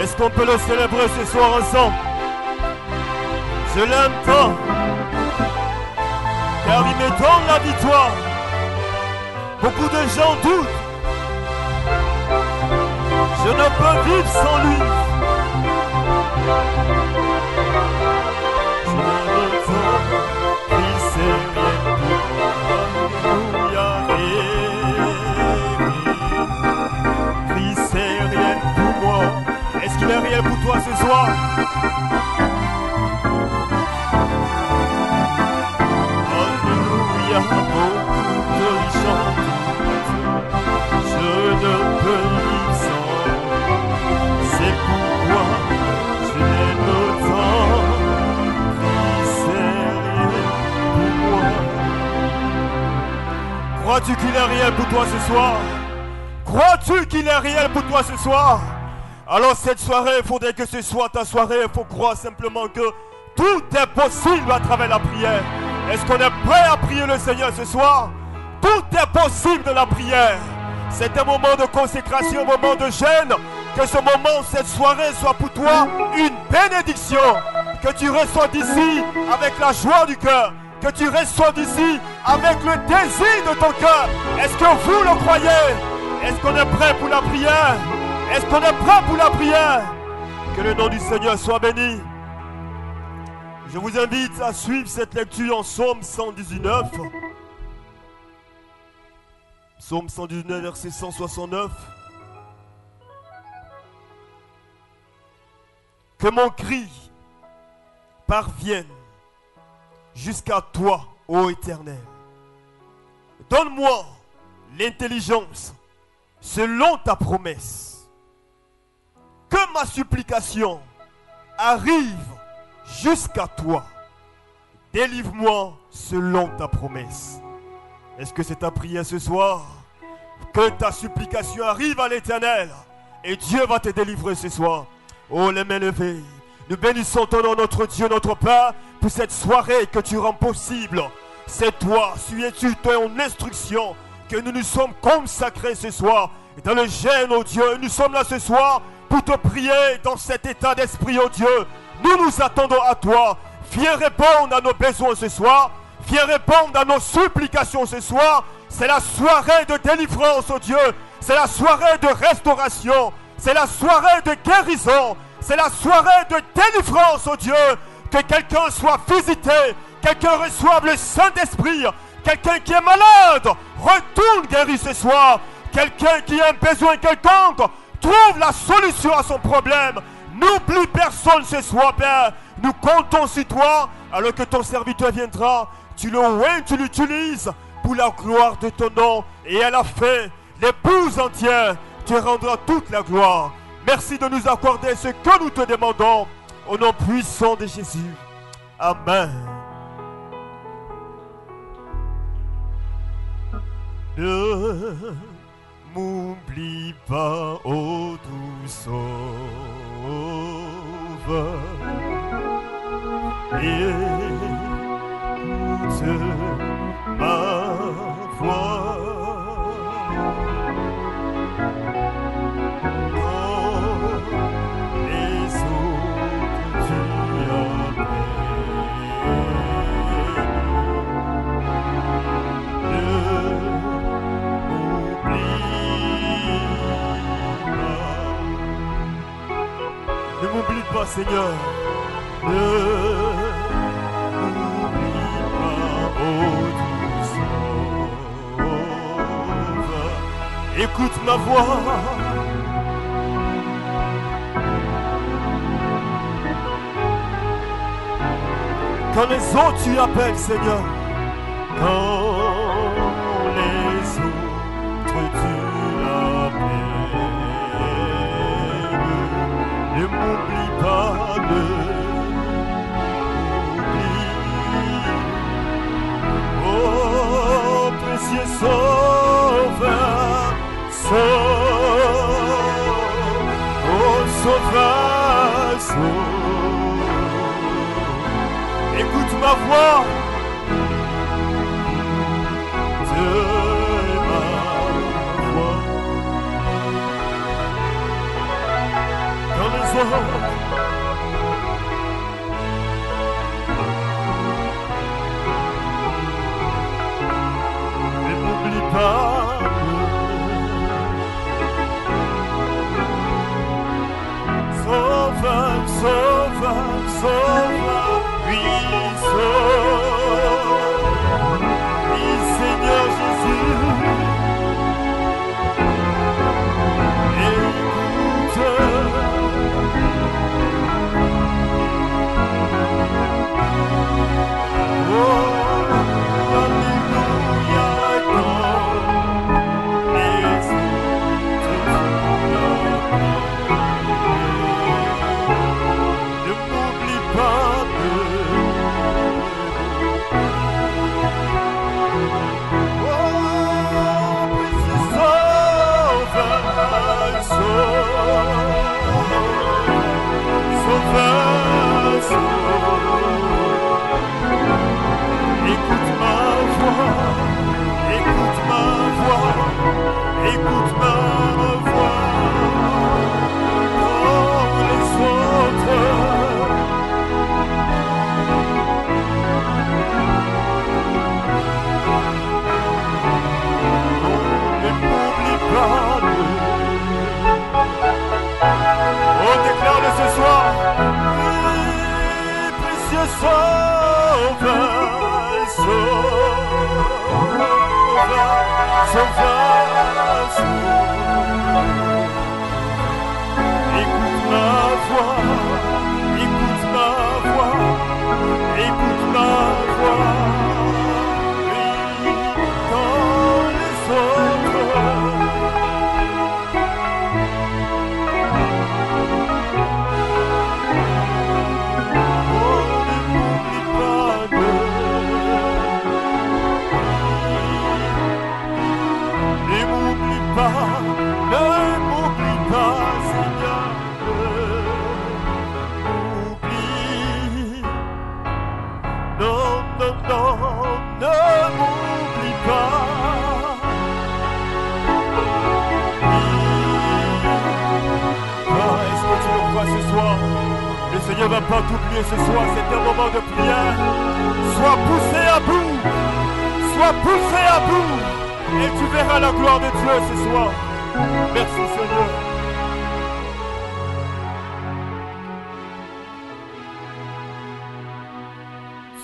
Est-ce qu'on peut le célébrer ce soir ensemble? Je l'aime tant, car il me donne la victoire. Beaucoup de gens doutent. Je ne peux vivre sans lui. Je me sens qu'il sait rien pour moi. Alléluia. Christ c'est rien pour moi. Est-ce qu'il est rien pour toi ce soir? Alléluia. Beaucoup de gens, je ne peux vivre sans. C'est pourquoi je l'aime autant. Christ c'est rien pour moi. Crois-tu qu'il est réel pour toi ce soir? Crois-tu qu'il est réel pour toi ce soir? Alors cette soirée, il faudrait que ce soit ta soirée. Il faut croire simplement que tout est possible à travers la prière. Est-ce qu'on est prêt à prier le Seigneur ce soir? Tout est possible de la prière. C'est un moment de consécration, un moment de jeûne. Que ce moment, cette soirée soit pour toi une bénédiction. Que tu reçois d'ici avec la joie du cœur. Que tu reçois d'ici avec le désir de ton cœur. Est-ce que vous le croyez? Est-ce qu'on est prêt pour la prière? Est-ce qu'on est prêt pour la prière? Que le nom du Seigneur soit béni. Je vous invite à suivre cette lecture en Psaume 119. Psaume 119, verset 169. Que mon cri parvienne jusqu'à toi, ô Éternel. Donne-moi l'intelligence selon ta promesse. Que ma supplication arrive jusqu'à toi. Délivre-moi selon ta promesse. Est-ce que c'est ta prière ce soir? Que ta supplication arrive à l'Éternel et Dieu va te délivrer ce soir. Oh, les mains levées, nous bénissons ton nom, notre Dieu, notre Père, pour cette soirée que tu rends possible. C'est toi, suis-tu ton instruction, que nous nous sommes consacrés ce soir. Dans le jeûne, oh Dieu, nous sommes là ce soir pour te prier dans cet état d'esprit, oh Dieu. Nous nous attendons à toi. Viens répondre à nos besoins ce soir. Viens répondre à nos supplications ce soir. C'est la soirée de délivrance, oh Dieu. C'est la soirée de restauration. C'est la soirée de guérison. C'est la soirée de délivrance, oh Dieu. Que quelqu'un soit visité. Quelqu'un reçoive le Saint-Esprit. Quelqu'un qui est malade retourne guéri ce soir. Quelqu'un qui a un besoin quelconque trouve la solution à son problème. N'oublie personne ce soir, Père. Nous comptons sur toi. Alors que ton serviteur viendra, tu le oins, tu l'utilises pour la gloire de ton nom. Et à la fin, l'épouse entière, tu rendras toute la gloire. Merci de nous accorder ce que nous te demandons. Au nom puissant de Jésus. Amen. Ne m'oublie pas, ô doux Sauveur, écoute ma voix. Quand les autres tu Ne m'oublie pas, Seigneur. Ne m'oublie pas, ô doux Sauveur. Écoute ma voix. Quand les autres tu appelles, Seigneur. Quand les autres tu appelles, ne m'oublie pas, ne m'oublie. Oh, précieux Sauveur, oh, Sauveur, écoute ma voix. De ma voix. Quand les Ne m'oublie pas. Sauve, sauve, sauve, oui, sauve. Oui, Seigneur Jésus. Écoute. Écoute ma voix, comme les autres. Ne m'oublie pas. On déclare-le ce soir. Oui, précieux sauveur, sauveur. Écoute ma voix, écoute ma voix, écoute ma voix, oui, dans les autres. Oh, ne m'oublie pas ne m'oublie pas, Seigneur, m'oublie. Non, non, non, ne m'oublie pas. Est-ce que tu le crois ce soir? Le Seigneur ne va pas t'oublier ce soir, c'est un moment de prière. Sois poussé à bout, sois poussé à bout. Et tu verras la gloire de Dieu ce soir. Merci Seigneur.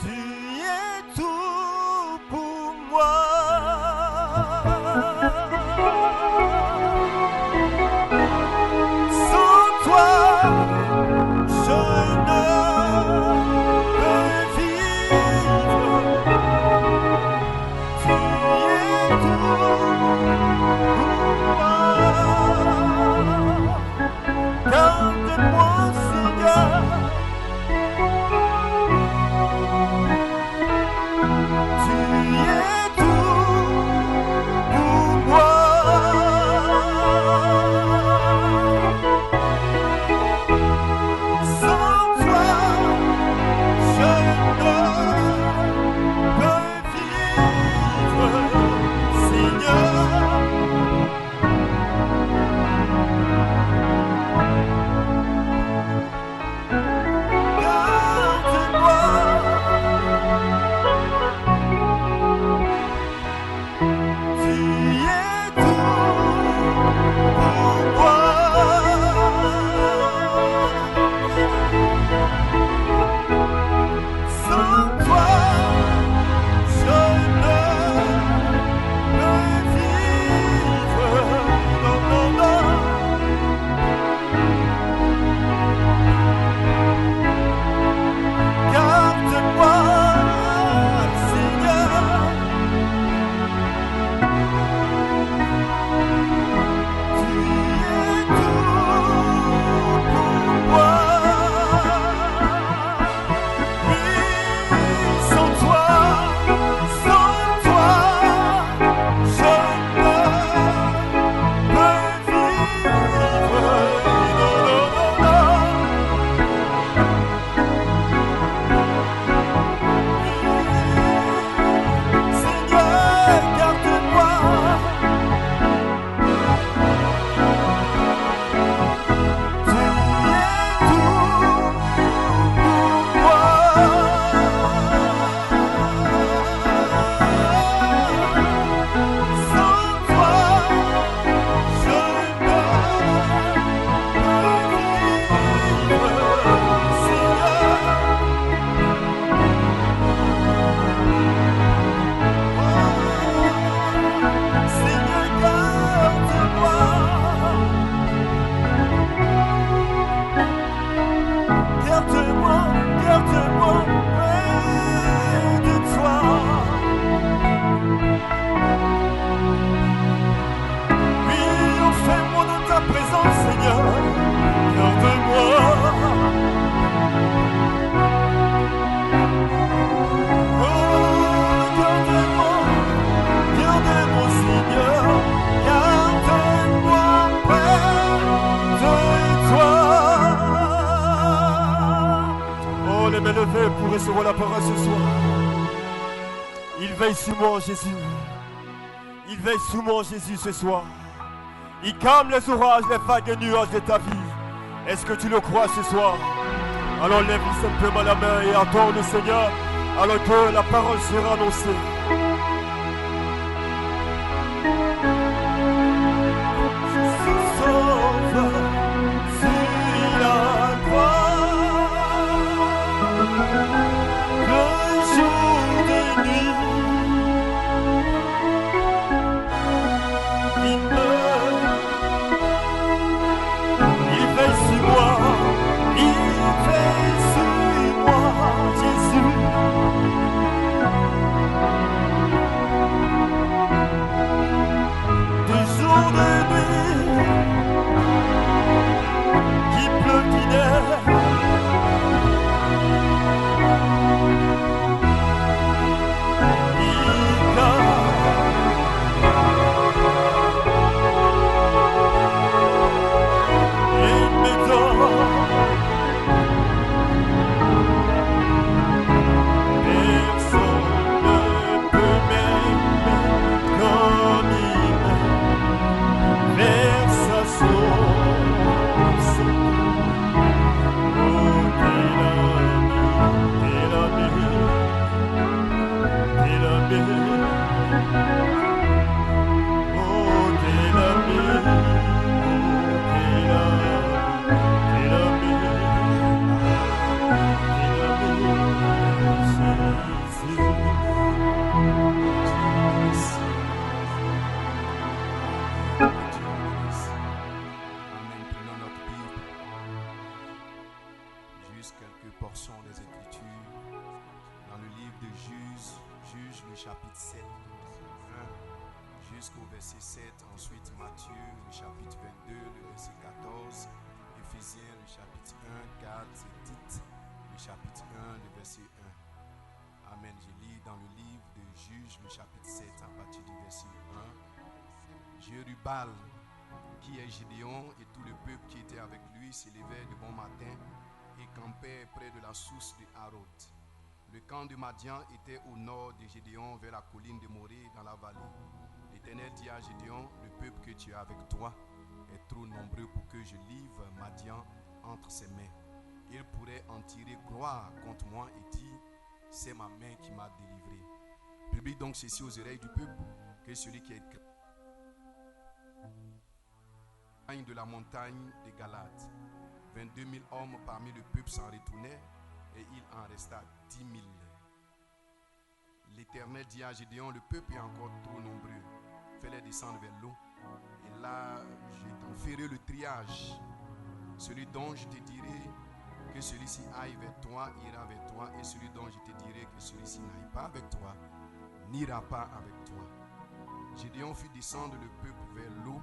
Tu es tout pour moi. Sans toi, je ne peux vivre. Tu es tout pour moi. Seigneur, garde-moi. Oh, garde-moi, garde-moi, Seigneur, garde-moi près de toi. Oh, les mains levées pour recevoir la parole ce soir. Il veille sur moi, Jésus. Il veille sur moi, Jésus, ce soir. Il calme les orages, les vagues et nuages de ta vie. Est-ce que tu le crois ce soir? Alors lève simplement la main et attends le Seigneur alors que la parole sera annoncée. Sauve sur la croix, le jour de nuit. Il veille sur moi, Jésus. De jour de nuit, qui pleut, qui neige. Jérubal, qui est Gédéon, et tout le peuple qui était avec lui s'élevait de bon matin et campait près de la source de Harod. Le camp de Madian était au nord de Gédéon, vers la colline de Morée dans la vallée. L'Éternel dit à Gédéon, le peuple que tu as avec toi est trop nombreux pour que je livre Madian entre ses mains. Il pourrait en tirer gloire contre moi et dire, c'est ma main qui m'a délivré. Publie donc ceci aux oreilles du peuple, que celui qui est de la montagne de Galate. 22 000 hommes parmi le peuple s'en retournaient et il en resta 10 000. L'Éternel dit à Gédéon, le peuple est encore trop nombreux. Fais-les descendre vers l'eau. Et là, je t'en ferai le triage. Celui dont je te dirai que celui-ci aille vers toi, ira vers toi. Et celui dont je te dirai que celui-ci n'aille pas avec toi, n'ira pas avec toi. Gédéon fit descendre le peuple vers l'eau.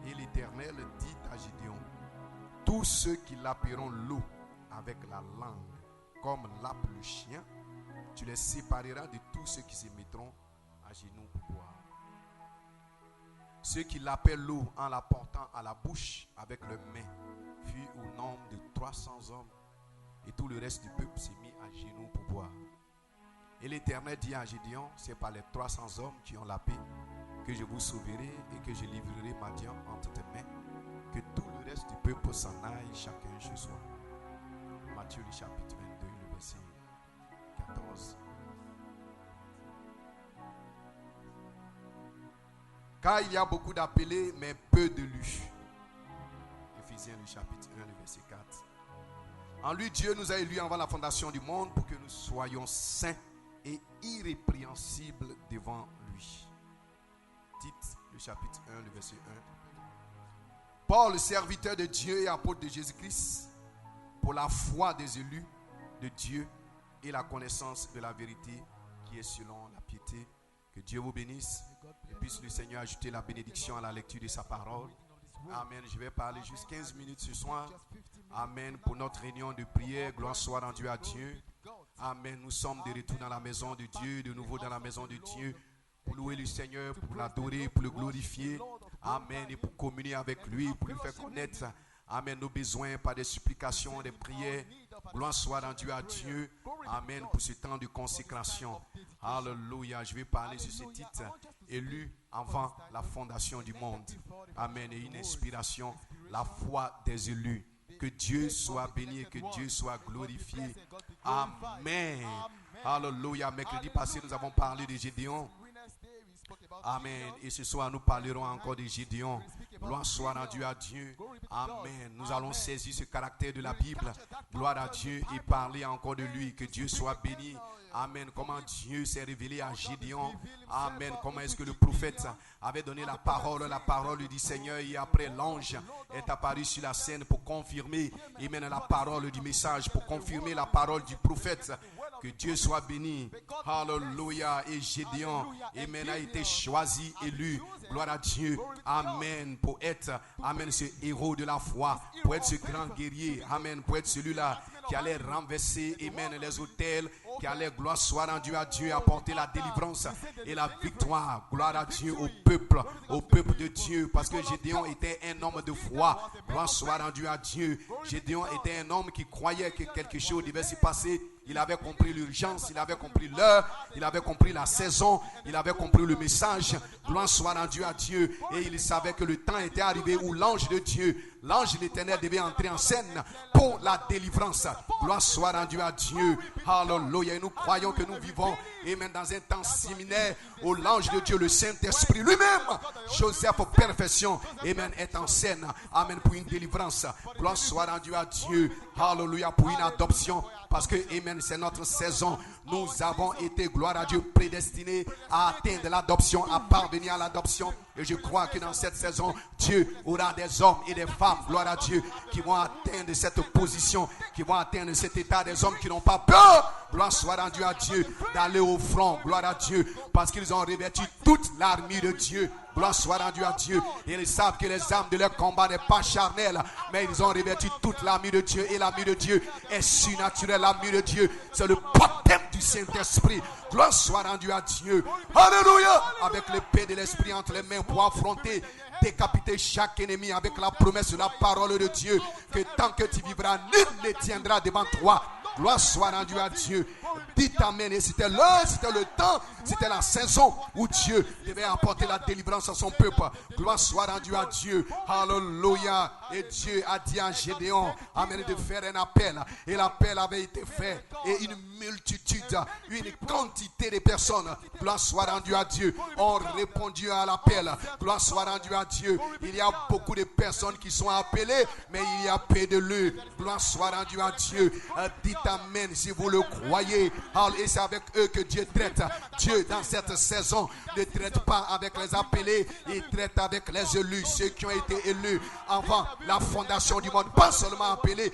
Et l'Éternel dit à Gédéon, tous ceux qui lapperont l'eau avec la langue, comme lappe le chien, tu les sépareras de tous ceux qui se mettront à genoux pour boire. Ceux qui lappèrent l'eau en la portant à la bouche avec leurs mains furent au nombre de 300 hommes, et tout le reste du peuple s'est mis à genoux pour boire. Et l'Éternel dit à Gédéon, c'est par les 300 hommes qui ont lappé que je vous sauverai et que je livrerai Madian entre tes mains, que tout le reste du peuple s'en aille chacun chez soi. Matthieu le chapitre 22, le verset 14. Car il y a beaucoup d'appelés, mais peu d'élus. Éphésiens le chapitre 1, le verset 4. En lui, Dieu nous a élus avant la fondation du monde pour que nous soyons saints et irrépréhensibles devant lui. Tite, le chapitre 1, le verset 1. Paul, le serviteur de Dieu et apôtre de Jésus-Christ, pour la foi des élus de Dieu et la connaissance de la vérité qui est selon la piété. Que Dieu vous bénisse et puisse le Seigneur ajouter la bénédiction à la lecture de sa parole Amen. Je vais parler juste 15 minutes ce soir. Amen. Pour notre réunion de prière, gloire soit rendue à Dieu. Amen. Nous sommes de retour dans la maison de Dieu, de nouveau dans la maison de Dieu, pour louer le Seigneur, pour l'adorer, pour le glorifier. Amen. Et pour communier avec lui, pour lui faire connaître, amen, nos besoins par des supplications, des prières. Gloire soit rendue à Dieu. Amen. Pour ce temps de consécration. Alléluia. Je vais parler sur ce titre, élu avant la fondation du monde. Amen. Et une inspiration, la foi des élus. Que Dieu soit béni et que Dieu soit glorifié. Amen. Alléluia. Mercredi passé, nous avons parlé de Gédéon. Amen. Et ce soir, nous parlerons encore de Gédéon. Gloire soit rendue à Dieu. Amen. Nous allons saisir ce caractère de la Bible. Gloire à Dieu et parler encore de lui. Que Dieu soit béni. Amen. Comment Dieu s'est révélé à Gédéon. Amen. Comment est-ce que le prophète avait donné la parole du Seigneur, et après l'ange est apparu sur la scène pour confirmer, amen, la parole du message, pour confirmer la parole du prophète. Que Dieu soit béni. Alléluia. Et Gédéon, amen, a été choisi, élu. Gloire à Dieu. Amen. Pour être, amen, ce héros de la foi. Pour être ce grand guerrier. Amen. Pour être celui-là qui allait renverser, amen, les autels. Qui allait, gloire soit rendue à Dieu, apporter la délivrance et la victoire. Gloire à Dieu, au peuple de Dieu. Parce que Gédéon était un homme de foi. Gloire soit rendue à Dieu. Gédéon était un homme qui croyait que quelque chose devait se passer. Il avait compris l'urgence, il avait compris l'heure, il avait compris la saison, il avait compris le message. Gloire soit rendue à Dieu. Et il savait que le temps était arrivé où l'ange de Dieu, l'ange de l'Éternel devait entrer en scène pour la délivrance. Gloire soit rendue à Dieu. Alléluia. Et nous croyons que nous vivons, et même dans un temps similaire où l'ange de Dieu, le Saint-Esprit lui-même, Joseph perfection, amen, est en scène. Amen, pour une délivrance. Gloire soit rendue à Dieu. Alléluia, pour une adoption. Parce que, amen, c'est notre saison. Nous avons été, gloire à Dieu, prédestinés à atteindre l'adoption, à parvenir à l'adoption. Et je crois que dans cette saison, Dieu aura des hommes et des femmes, gloire à Dieu, qui vont atteindre cette position, qui vont atteindre cet état, des hommes qui n'ont pas peur. Gloire soit rendue à Dieu, d'aller au front, gloire à Dieu, parce qu'ils ont revêtu toute l'armure de Dieu. Gloire soit rendue à Dieu. Et ils savent que les armes de leur combat n'est pas charnelles, mais ils ont revêtu toute l'armure de Dieu. Et l'armure de Dieu est surnaturelle. L'armure de Dieu, c'est le baptême du Saint-Esprit. Gloire soit rendue à Dieu. Alléluia. Avec l'épée de l'Esprit entre les mains pour affronter, décapiter chaque ennemi, avec la promesse de la parole de Dieu, que tant que tu vivras, nul ne tiendra devant toi. Gloire soit rendue à Dieu. Dites amen. Et c'était l'heure, c'était le temps, c'était la saison où Dieu devait apporter la délivrance à son peuple. Gloire soit rendue à Dieu. Alléluia. Et Dieu a dit à Gédéon, amen, de faire un appel. Et l'appel avait été fait. Et une multitude, une quantité de personnes, gloire soit rendue à Dieu, ont répondu à l'appel. Gloire soit rendue à Dieu. Il y a beaucoup de personnes qui sont appelées, mais il y a peu de lieux. Gloire soit rendue à Dieu. Dites amen si vous le croyez. Et c'est avec eux que Dieu traite. Dieu dans cette saison ne traite pas avec les appelés, il traite avec les élus, ceux qui ont été élus avant la fondation du monde. Pas seulement appelés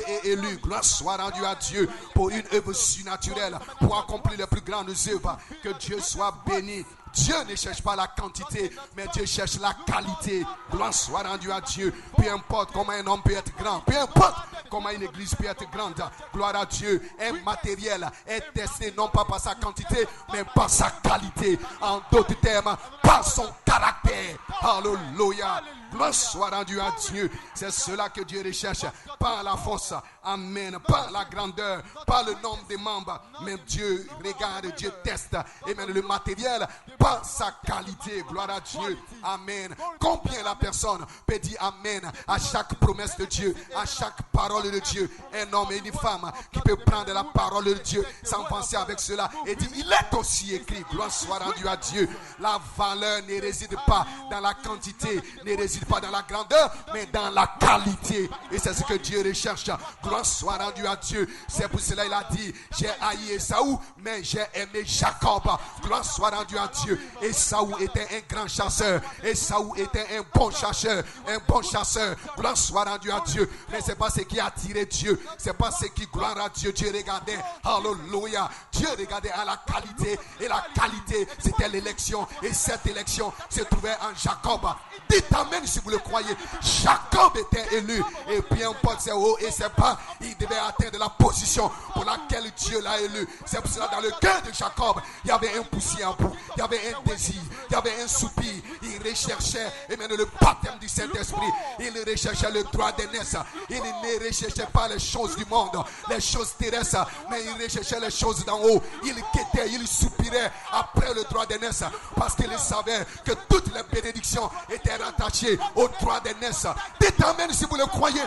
et élus. Gloire soit rendue à Dieu pour une œuvre surnaturelle, pour accomplir les plus grandes œuvres. Que Dieu soit béni. Dieu ne cherche pas la quantité, mais Dieu cherche la qualité. Gloire soit rendue à Dieu. Peu importe comment un homme peut être grand, peu importe comment une église peut être grande, gloire à Dieu. Un matériel est testé non pas par sa quantité, mais par sa qualité. En d'autres termes, par son caractère. Alléluia. Gloire soit rendue à Dieu. C'est cela que Dieu recherche. Pas la force, amen, pas la grandeur, pas le nombre de membres, mais Dieu regarde, Dieu teste, amen, le matériel, pas sa qualité. Gloire à Dieu, amen. Combien la personne peut dire amen à chaque promesse de Dieu, à chaque parole de Dieu. Un homme et une femme qui peut prendre la parole de Dieu, s'avancer avec cela et dire il est aussi écrit. Gloire soit rendue à Dieu. La valeur ne réside pas dans la quantité, ne réside pas dans la grandeur, mais dans la qualité. Et c'est ce que Dieu recherche. Gloire soit rendue à Dieu. C'est pour cela qu'il a dit j'ai haï Esaü, mais j'ai aimé Jacob. Gloire soit rendue à Dieu. Esaü était un grand chasseur. Esaü était un bon chasseur. Un bon chasseur. Gloire soit rendue à Dieu. Mais c'est pas ce qui a attiré Dieu. C'est pas ce qui, gloire à Dieu, Dieu regardait. Alléluia. Dieu regardait à la qualité. Et la qualité, c'était l'élection. Et cette élection se trouvait en Jacob. Dites amen si vous le croyez. Jacob était élu. Et peu importe ses hauts et ses bas, il devait atteindre la position pour laquelle Dieu l'a élu. C'est pour cela dans le cœur de Jacob, il y avait un poussière-bout, il y avait un désir, il y avait un soupir. Il recherchait et même le baptême du Saint-Esprit. Il recherchait le droit d'aînesse. Il ne recherchait pas les choses du monde, les choses terrestres, mais il recherchait les choses d'en haut. Il quittait, il soupirait après le droit d'aînesse parce qu'il savait que toutes les bénédictions étaient rattachées au droit d'aînesse. Dites amen si vous le croyez.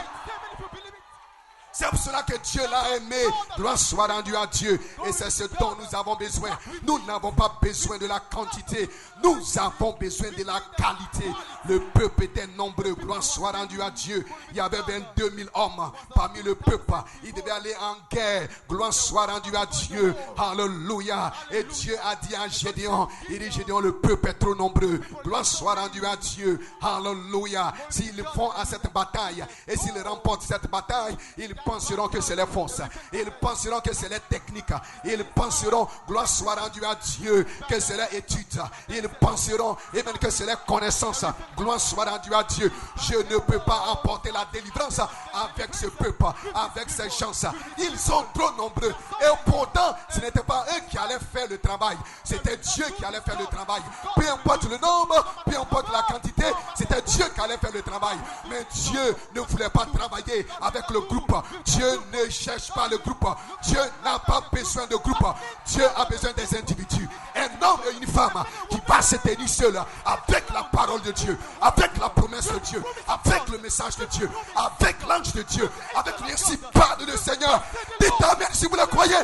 C'est pour cela que Dieu l'a aimé. Gloire soit rendue à Dieu. Et c'est ce dont nous avons besoin. Nous n'avons pas besoin de la quantité. Nous avons besoin de la qualité. Le peuple était nombreux. Gloire soit rendue à Dieu. Il y avait 22 000 hommes parmi le peuple. Ils devaient aller en guerre. Gloire soit rendue à Dieu. Alléluia. Et Dieu a dit à Gédéon, il dit Gédéon, le peuple est trop nombreux. Gloire soit rendue à Dieu. Alléluia. S'ils vont à cette bataille et s'ils remportent cette bataille, ils penseront que c'est les forces. Ils penseront que c'est les techniques. Ils penseront, gloire soit rendue à Dieu, que c'est les études. Ils penseront et même que c'est les connaissances. Gloire soit rendue à Dieu. Je ne peux pas apporter la délivrance avec ce peuple, avec ces gens. Ils sont trop nombreux. Et pourtant, ce n'était pas eux qui allaient faire le travail. C'était Dieu qui allait faire le travail. Peu importe le nombre, peu importe la quantité, c'était Dieu qui allait faire le travail. Mais Dieu ne voulait pas travailler avec le groupe. Dieu ne cherche pas le groupe. Dieu n'a pas besoin de groupe. Dieu a besoin des individus. Un homme et une femme qui va se tenir seul avec la parole de Dieu, avec la promesse de Dieu, avec le message de Dieu, avec l'ange de Dieu, avec l'ainsi parle le Seigneur. Dites amen si vous le croyez.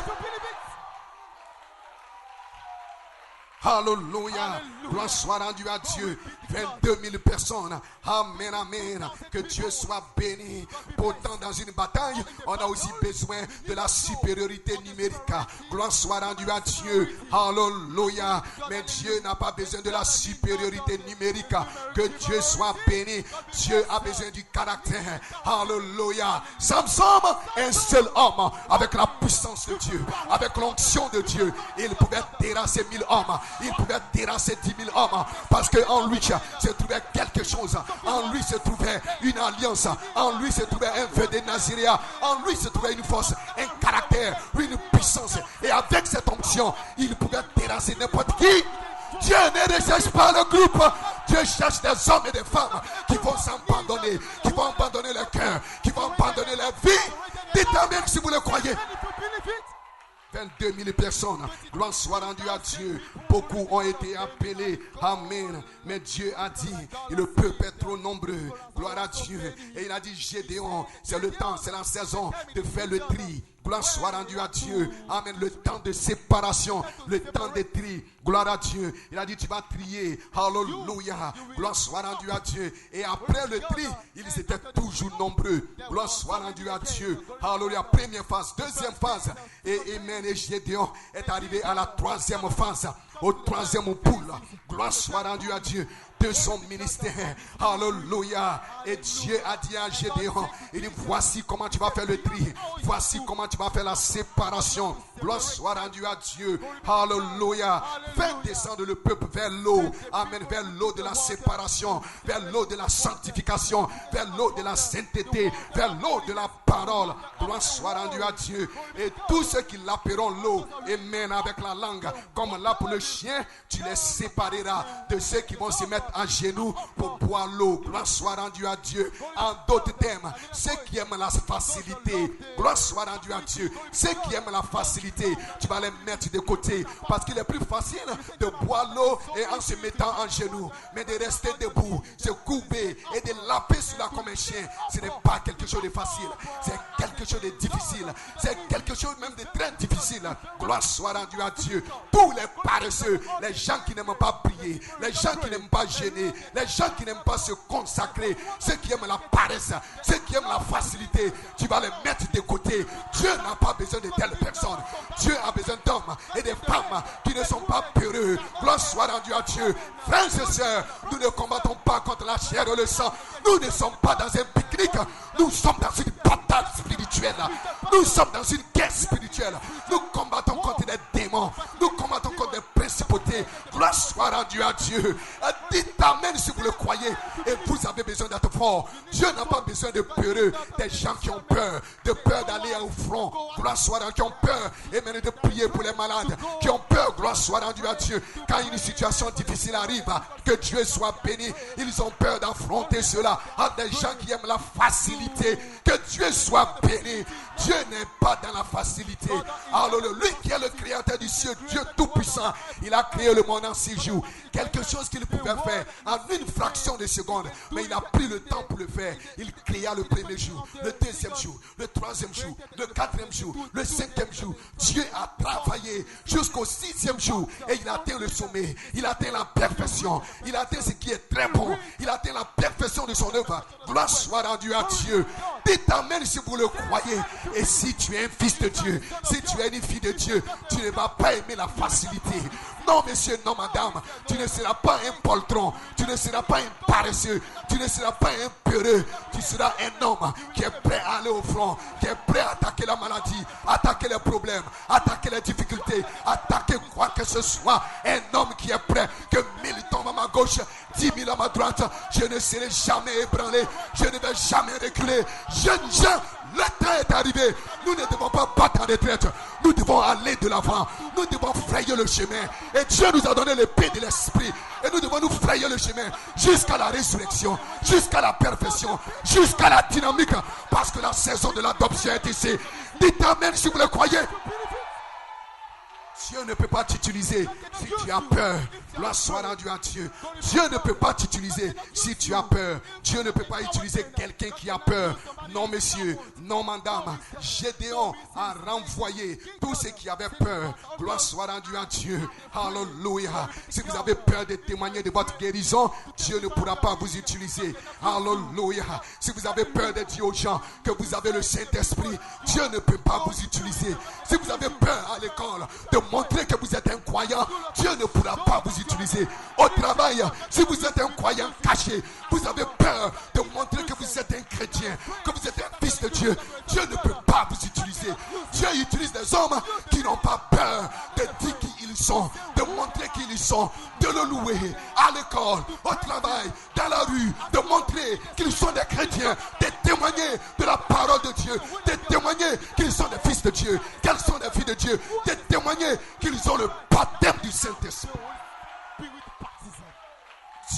Alléluia. Gloire soit rendue à Dieu. 22 000 personnes. Amen, amen. Que Dieu soit béni. Pourtant, dans une bataille, on a aussi besoin de la supériorité numérique. Gloire soit rendue à Dieu. Alléluia. Mais Dieu n'a pas besoin de la supériorité numérique. Que Dieu soit béni. Dieu a besoin du caractère. Alléluia. Samson, un seul homme, avec la puissance de Dieu, avec l'onction de Dieu, il pouvait terrasser 1000 hommes. Il pouvait terrasser 10 000 hommes parce qu'en lui se trouvait quelque chose. En lui se trouvait une alliance. En lui se trouvait un vœu de Naziréa. En lui se trouvait une force, un caractère, une puissance. Et avec cette onction, il pouvait terrasser n'importe qui. Dieu ne recherche pas le groupe. Dieu cherche des hommes et des femmes qui vont s'abandonner, qui vont abandonner leur cœur, qui vont abandonner leur vie. Dites amen si vous le croyez. 22 000 personnes, gloire soit rendue à Dieu. Beaucoup ont été appelés, amen. Mais Dieu a dit, et le peuple est trop nombreux, gloire à Dieu. Et il a dit, Gédéon, c'est le temps, c'est la saison de faire le tri. Gloire soit rendue à Dieu. Amen. Le temps de séparation, le temps de tri. Gloire à Dieu. Il a dit, tu vas trier. Alléluia. Gloire soit rendue à Dieu. Et après le tri, ils étaient toujours nombreux. Gloire soit rendue à Dieu. Alléluia. Première phase, deuxième phase. Et Amen. Et Gédéon est arrivé à la troisième phase. Au troisième poule. Gloire soit rendue à Dieu. De son ministère. Alléluia. Et Dieu a dit à Gédéon, il dit, voici comment tu vas faire le tri. Voici comment tu vas faire la séparation. Gloire soit rendue à Dieu. Alléluia. Fais descendre le peuple vers l'eau. Amen. Vers l'eau de la séparation. Vers l'eau de la sanctification. Vers l'eau de la sainteté. Vers l'eau de la parole. Gloire soit rendue à Dieu. Et tous ceux qui l'appelleront l'eau, amen, avec la langue, comme là pour le chien, tu les sépareras de ceux qui vont se mettre à genoux pour boire l'eau. Gloire soit rendue à Dieu. En d'autres termes, ceux qui aiment la facilité, gloire soit rendue à Dieu. Ceux qui aiment la facilité, tu vas les mettre de côté parce qu'il est plus facile de boire l'eau et en se mettant en genoux, mais de rester debout, se couper et de laper sur la comme un chien, ce n'est pas quelque chose de facile, c'est quelque chose de difficile, c'est quelque chose même de très difficile. Gloire soit rendue à Dieu. Tous les paresseux, les gens qui n'aiment pas prier, les gens qui n'aiment pas gêner, les gens qui n'aiment pas se consacrer, ceux qui aiment la paresse, ceux qui aiment la facilité, tu vas les mettre de côté. Dieu n'a pas besoin de telles personnes. Dieu a besoin d'hommes et de femmes qui ne sont pas peureux. Gloire soit rendue à Dieu. Frères et sœurs, nous ne combattons pas contre la chair et le sang. Nous ne sommes pas dans un pique-nique. Nous sommes dans une bataille spirituelle. Nous sommes dans une guerre spirituelle. Nous combattons contre des démons. Nous combattons contre des principautés. Gloire soit rendue à Dieu. Dites amen si vous le croyez. Et vous avez besoin fort. Dieu n'a pas besoin de peureux, des gens qui ont peur, d'aller au front. Gloire soit rendue, qui ont peur et maintenant de prier pour les malades, qui ont peur, gloire soit rendue à Dieu. Quand une situation difficile arrive, que Dieu soit béni, ils ont peur d'affronter cela. À des gens qui aiment la facilité, que Dieu soit béni. Dieu n'est pas dans la facilité. Alors lui qui est le créateur du ciel, Dieu tout-puissant, il a créé le monde en 6 jours. Quelque chose qu'il pouvait faire en une fraction de seconde, mais il a pris le temps pour le faire. Il créa le premier jour, le deuxième jour, le troisième jour, le quatrième jour, le cinquième jour. Dieu a travaillé jusqu'au 6e jour et il a atteint le sommet. Il a atteint la perfection. Il a atteint ce qui est très bon. Il a atteint la perfection de son œuvre. Gloire soit rendue à Dieu. Dites amen si vous le croyez. Et si tu es un fils de Dieu, si tu es une fille de Dieu, tu ne vas pas aimer la facilité. Non, monsieur, non, madame, tu ne seras pas un poltron, tu ne seras pas un paresseux, tu ne seras pas un peureux, tu seras un homme qui est prêt à aller au front, qui est prêt à attaquer la maladie, attaquer les problèmes, attaquer les difficultés, attaquer quoi que ce soit. Un homme qui est prêt, que 1000 tombent à ma gauche, 10 000 à ma droite, je ne serai jamais ébranlé, je ne vais jamais reculer. Jeunes gens, le temps est arrivé. Nous ne devons pas battre en retraite. Nous devons aller de l'avant. Nous devons frayer le chemin. Et Dieu nous a donné le paix de l'esprit. Et nous devons nous frayer le chemin jusqu'à la résurrection, jusqu'à la perfection, jusqu'à la dynamique. Parce que la saison de l'adoption est ici. Dites amen si vous le croyez. Dieu ne peut pas t'utiliser si tu as peur. Gloire soit rendue à Dieu. Dieu ne peut pas t'utiliser si tu as peur. Dieu ne peut pas utiliser quelqu'un qui a peur. Non, monsieur, non, madame. Gédéon a renvoyé tous ceux qui avaient peur. Gloire soit rendue à Dieu. Alléluia. Si vous avez peur de témoigner de votre guérison, Dieu ne pourra pas vous utiliser. Alléluia. Si vous avez peur de dire aux gens que vous avez le Saint-Esprit, Dieu ne peut pas vous utiliser. Si vous avez peur à l'école de montrer que vous êtes un croyant, Dieu ne pourra pas vous utiliser. Au travail, si vous êtes un croyant caché, vous avez peur de montrer que vous êtes un chrétien, que vous êtes un fils de Dieu, Dieu ne peut pas vous utiliser. Dieu utilise des hommes qui n'ont pas peur de dire qui ils sont, de montrer qui ils sont, de le louer à l'école, au travail, dans la rue, de montrer qu'ils sont des chrétiens, de témoigner de la parole de Dieu, de témoigner qu'ils sont des fils de Dieu, qu'elles sont des filles de Dieu, de témoigner qu'ils ont le baptême du Saint-Esprit.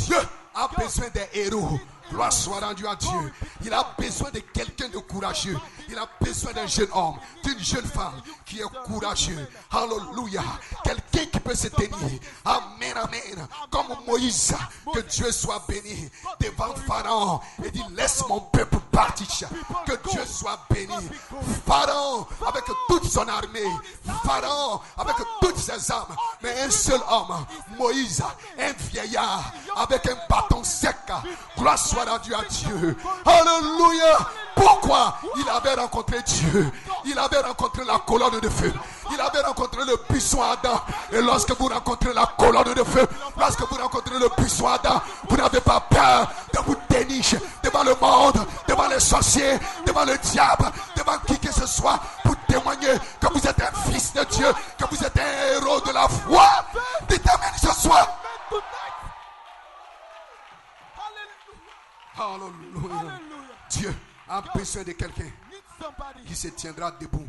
Dieu a besoin des héros. Gloire soit rendue à Dieu. Il a besoin de quelqu'un de courageux. Il a besoin d'un jeune homme, d'une jeune femme qui est courageux. Alléluia. Quelqu'un qui peut se tenir. Amen, amen. Comme Moïse, que Dieu soit béni devant Pharaon et dit laisse mon peuple partir. Que Dieu soit béni. Pharaon avec toute son armée. Pharaon avec toutes ses armes. Mais un seul homme, Moïse, un vieillard avec un bâton sec. Gloire soit rendue à Dieu. Alléluia. Pourquoi? Il avait rencontré Dieu. Il avait rencontré la colonne de feu. Il avait rencontré le buisson Adam. Et lorsque vous rencontrez la colonne de feu, lorsque vous rencontrez le buisson Adam, vous n'avez pas peur de vous dénicher devant le monde, devant les sorciers, devant le diable, devant qui que ce soit, pour témoigner que vous êtes un fils de Dieu, que vous êtes un héros de la foi. Dites amen ce soir. Alléluia. Dieu a besoin de quelqu'un qui se tiendra debout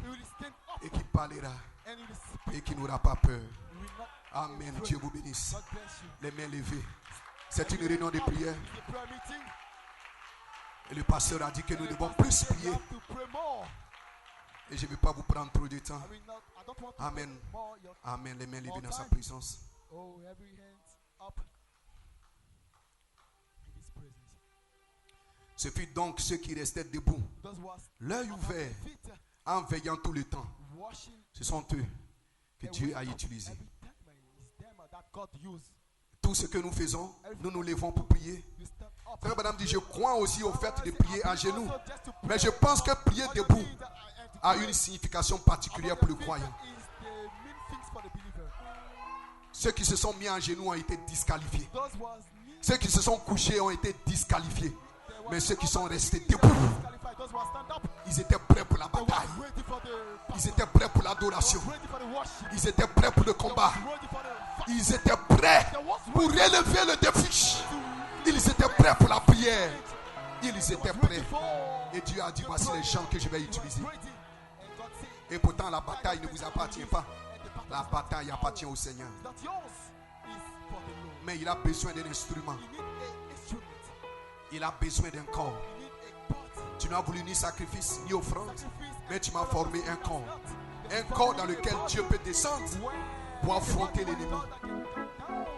et qui parlera et qui n'aura pas peur. Amen. Dieu vous bénisse. Les mains levées. C'est une réunion de prière. Et le pasteur a dit que nous devons plus prier. Et je ne vais pas vous prendre trop de temps. Amen. Amen. Les mains levées dans sa présence. Ce fut donc ceux qui restaient debout, l'œil ouvert, en veillant tout le temps. Ce sont eux que Dieu a utilisés. Tout ce que nous faisons, nous nous levons pour prier. Frère Madame dit, je crois aussi au fait de prier à genoux. Mais je pense que prier debout a une signification particulière pour le croyant. Ceux qui se sont mis en genoux ont été disqualifiés. Ceux qui se sont couchés ont été disqualifiés. Mais ceux qui sont restés debout, ils étaient prêts pour la bataille. Ils étaient prêts pour l'adoration. Ils étaient prêts pour le combat. Ils étaient prêts pour relever le défi. Ils étaient prêts pour la prière. Ils étaient prêts. Et Dieu a dit, voici les gens que je vais utiliser. Et pourtant la bataille ne vous appartient pas. La bataille appartient au Seigneur. Mais il a besoin d'un instrument. Il a besoin d'un corps. Tu n'as voulu ni sacrifice ni offrande, mais tu m'as formé un corps. Un corps dans lequel Dieu peut descendre pour affronter l'ennemi,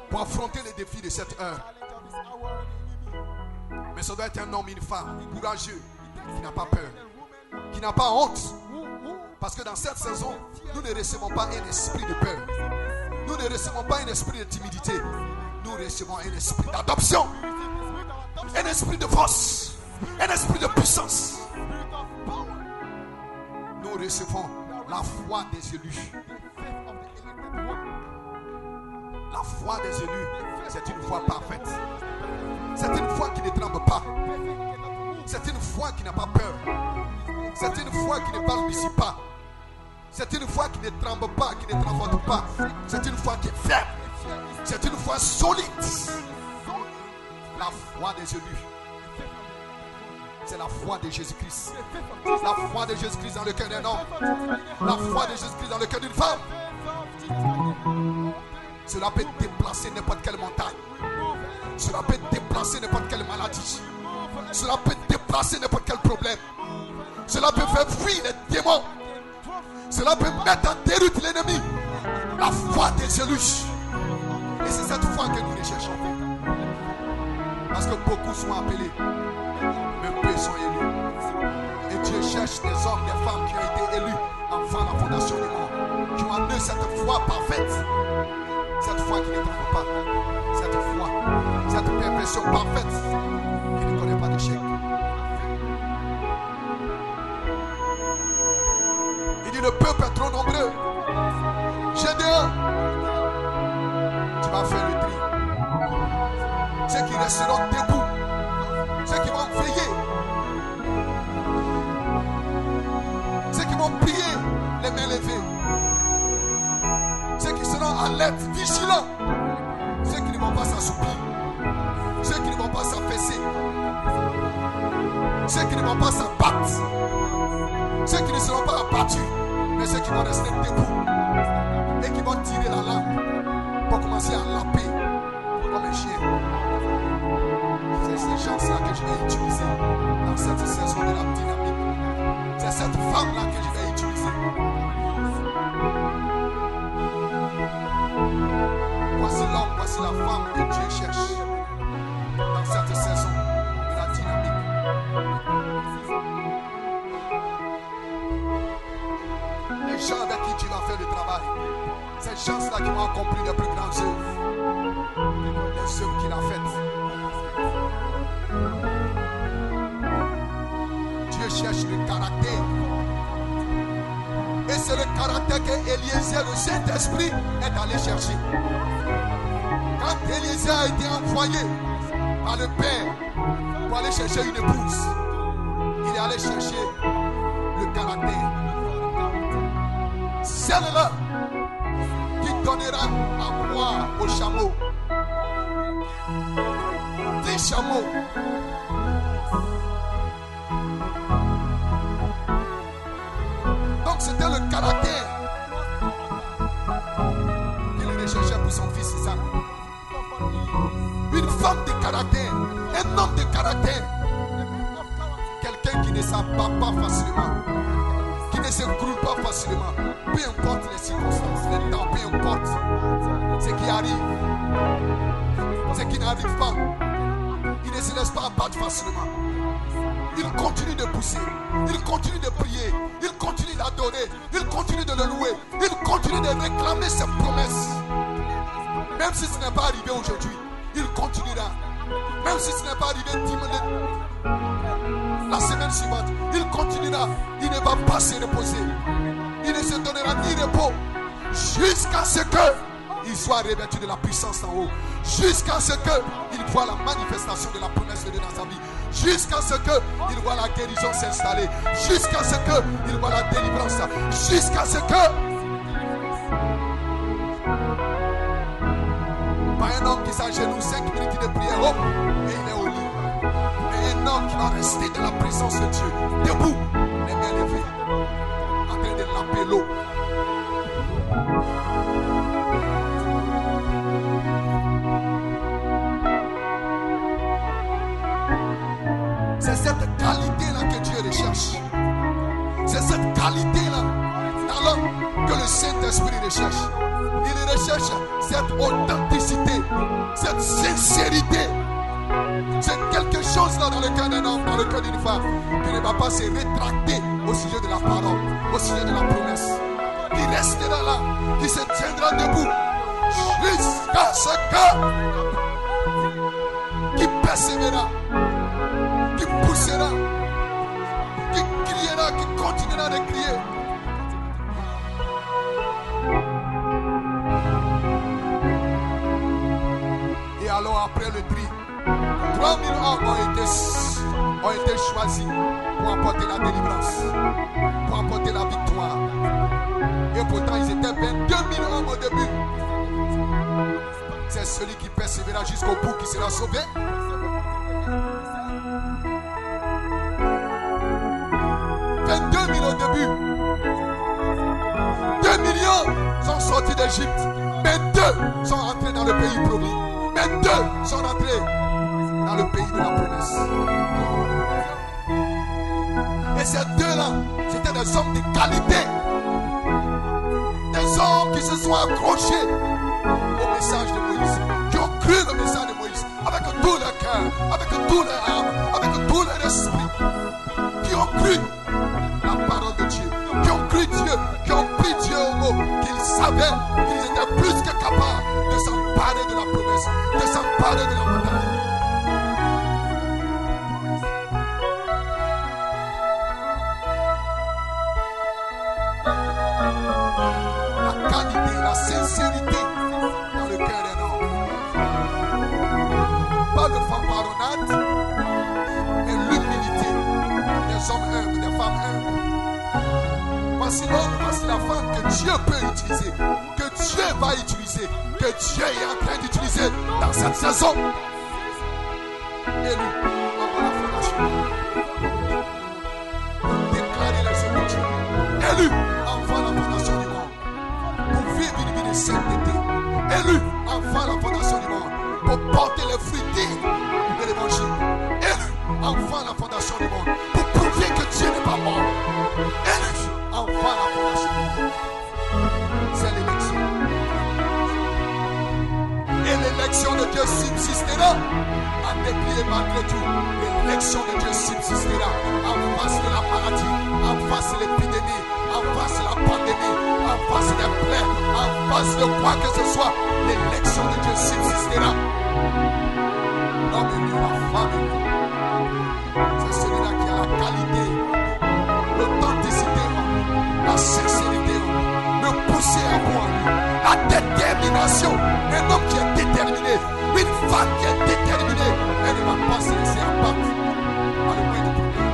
pour affronter les défis de cette heure. Mais ça doit être un homme, une femme courageux, qui n'a pas peur, qui n'a pas honte. Parce que dans cette saison, nous ne recevons pas un esprit de peur. Nous ne recevons pas un esprit de timidité. Nous recevons un esprit d'adoption. Un esprit de force. Un esprit de puissance. Nous recevons la foi des élus. La foi des élus, c'est une foi parfaite. C'est une foi qui ne tremble pas. C'est une foi qui n'a pas peur. C'est une foi qui ne balbutie pas. C'est une foi qui ne tremble pas, qui ne tremble pas. C'est une foi qui est ferme. C'est une foi solide. La foi des élus. C'est la foi de Jésus-Christ. La foi de Jésus-Christ dans le cœur d'un homme. La foi de Jésus-Christ dans le cœur d'une femme. Cela peut déplacer n'importe quelle montagne. Cela peut déplacer n'importe quelle maladie. Cela peut déplacer n'importe quel problème. Cela peut faire fuir les démons. Cela peut mettre en déroute l'ennemi. La foi des élus. Et c'est cette foi que nous recherchons. Parce que beaucoup sont appelés, mais peu sont élus. Et Dieu cherche des hommes, des femmes qui ont été élus avant la fondation du monde, qui ont en eux cette foi parfaite. Cette foi qui ne tremble pas. Cette foi, cette perfection parfaite qui ne connaît pas d'échec. Il dit le peuple est trop nombreux. Gédéon, tu vas faire le tri. Ceux qui resteront debout, ceux qui vont veiller, ceux qui vont prier les mains levées, ceux qui seront alertes, vigilants, ceux qui ne vont pas s'assoupir, ceux qui ne vont pas s'affaisser, ceux qui ne vont pas s'abattre, ceux qui ne seront pas abattus, mais ceux qui vont rester debout et qui vont tirer la langue pour commencer à laper comme un chien. C'est ces gens-là que je vais utiliser dans cette saison de la dynamique. C'est cette femme-là que je vais utiliser. Voici l'homme, voici la femme que Dieu cherche dans cette saison de la dynamique. Les gens avec qui tu vas faire le travail, ces gens-là qui vont accomplir les plus grandes œuvres, les œuvres qu'il a faites. Dieu cherche le caractère. Et c'est le caractère qu'Éliezer, le Saint-Esprit, est allé chercher. Quand Éliezer a été envoyé par le Père pour aller chercher une épouse, il est allé chercher le caractère. Celle-là qui donnera à boire aux chameaux. 10 chameaux. Donc c'était le caractère qu'il recherchait pour son fils Isaac. Une femme de caractère, un homme de caractère, quelqu'un qui ne s'abat pas facilement, qui ne se croule pas facilement, peu importe les circonstances, les temps, peu importe ce qui arrive, ce qui n'arrive pas, il ne se laisse pas abattre facilement. Il continue de pousser, il continue de prier, il continue d'adorer, il continue de le louer, il continue de réclamer ses promesses. Même si ce n'est pas arrivé aujourd'hui, il continuera. Même si ce n'est pas arrivé la semaine suivante, il continuera. Il ne va pas se reposer. Il ne se donnera ni repos jusqu'à ce qu'il soit revêtu de la puissance en haut. Jusqu'à ce qu'il voit la manifestation de la promesse de Dieu dans sa vie. Jusqu'à ce qu'il voit la guérison s'installer. Jusqu'à ce qu'il voit la délivrance. Jusqu'à ce que... Pas un homme qui s'agenouille 5 minutes de prière, et il est au lit. Mais un un homme qui va rester dans la présence de Dieu, debout, les mains levées, en train de laver l'eau. C'est cette qualité-là que Dieu recherche. C'est cette qualité-là dans l'homme que le Saint-Esprit recherche. Il recherche cette authenticité, cette sincérité. C'est quelque chose là dans le cœur d'un homme, dans le cœur d'une femme, qui ne va pas se rétracter au sujet de la parole, au sujet de la promesse. Qui restera là, qui se tiendra debout jusqu'à ce que, qui persévérera, qui poussera, qui criera, qui continuera de crier. Et alors après le tri, 3000 hommes ont été choisis pour apporter la délivrance, pour apporter la victoire. Et pourtant ils étaient 22 000 hommes au début. C'est celui qui persévérera jusqu'au bout qui sera sauvé. Au début, 2 millions sont sortis d'Égypte, mais 2 sont entrés dans le pays promis, mais 2 sont entrés dans le pays de la promesse. Et ces 2-là, c'était des hommes de qualité, des hommes qui se sont accrochés au message de Moïse, qui ont cru le message de Moïse avec tout leur cœur, avec tout leur âme, avec tout leur esprit, qui ont cru la parole de Dieu, qui ont cru Dieu, qui ont pris Dieu au mot, qu'ils savaient qu'ils étaient plus que capables de s'emparer de la promesse, de s'emparer de la montagne. La qualité, la sincérité dans le cœur d'un homme. Pas de fanfaronnade, mais l'humilité des hommes humbles, des femmes humbles. Voici l'homme, voici la femme que Dieu peut utiliser, que Dieu va utiliser, que Dieu est en train d'utiliser dans cette saison. Élu avant la fondation. Déclarer les œuvres de Dieu. Élu avant la fondation du monde. Pour vivre une vie de sainteté. Élu avant la fondation du monde. Pour porter les fruits dignes de l'évangile. Élu avant la fondation du monde. Pour prouver que Dieu n'est pas mort. Élu avant la fondation du monde. C'est l'élection. Et l'élection de Dieu subsistera en dépit et malgré tout. L'élection de Dieu subsistera en face de la maladie, en face de l'épidémie, en face de la pandémie, en face des plaies, en face de quoi que ce soit. L'élection de Dieu subsistera. L'homme est mieux, la femme est mieux. C'est celui-là qui a la qualité, l'authenticité, la sincérité, le pousser à moi, la détermination. Un homme qui est déterminé, une femme qui est déterminée, elle ne va pas se laisser abattre à la moindre problème,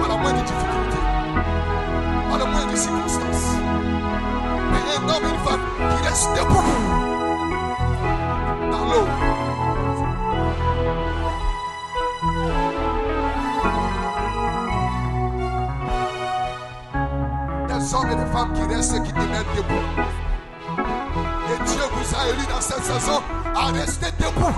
à la moindre difficulté, à la moindre circonstance. Mais un homme et une femme qui restent debout dans l'eau. Des hommes et des femmes qui restent et qui demeurent debout. Et Dieu vous a élu dans cette saison à rester debout.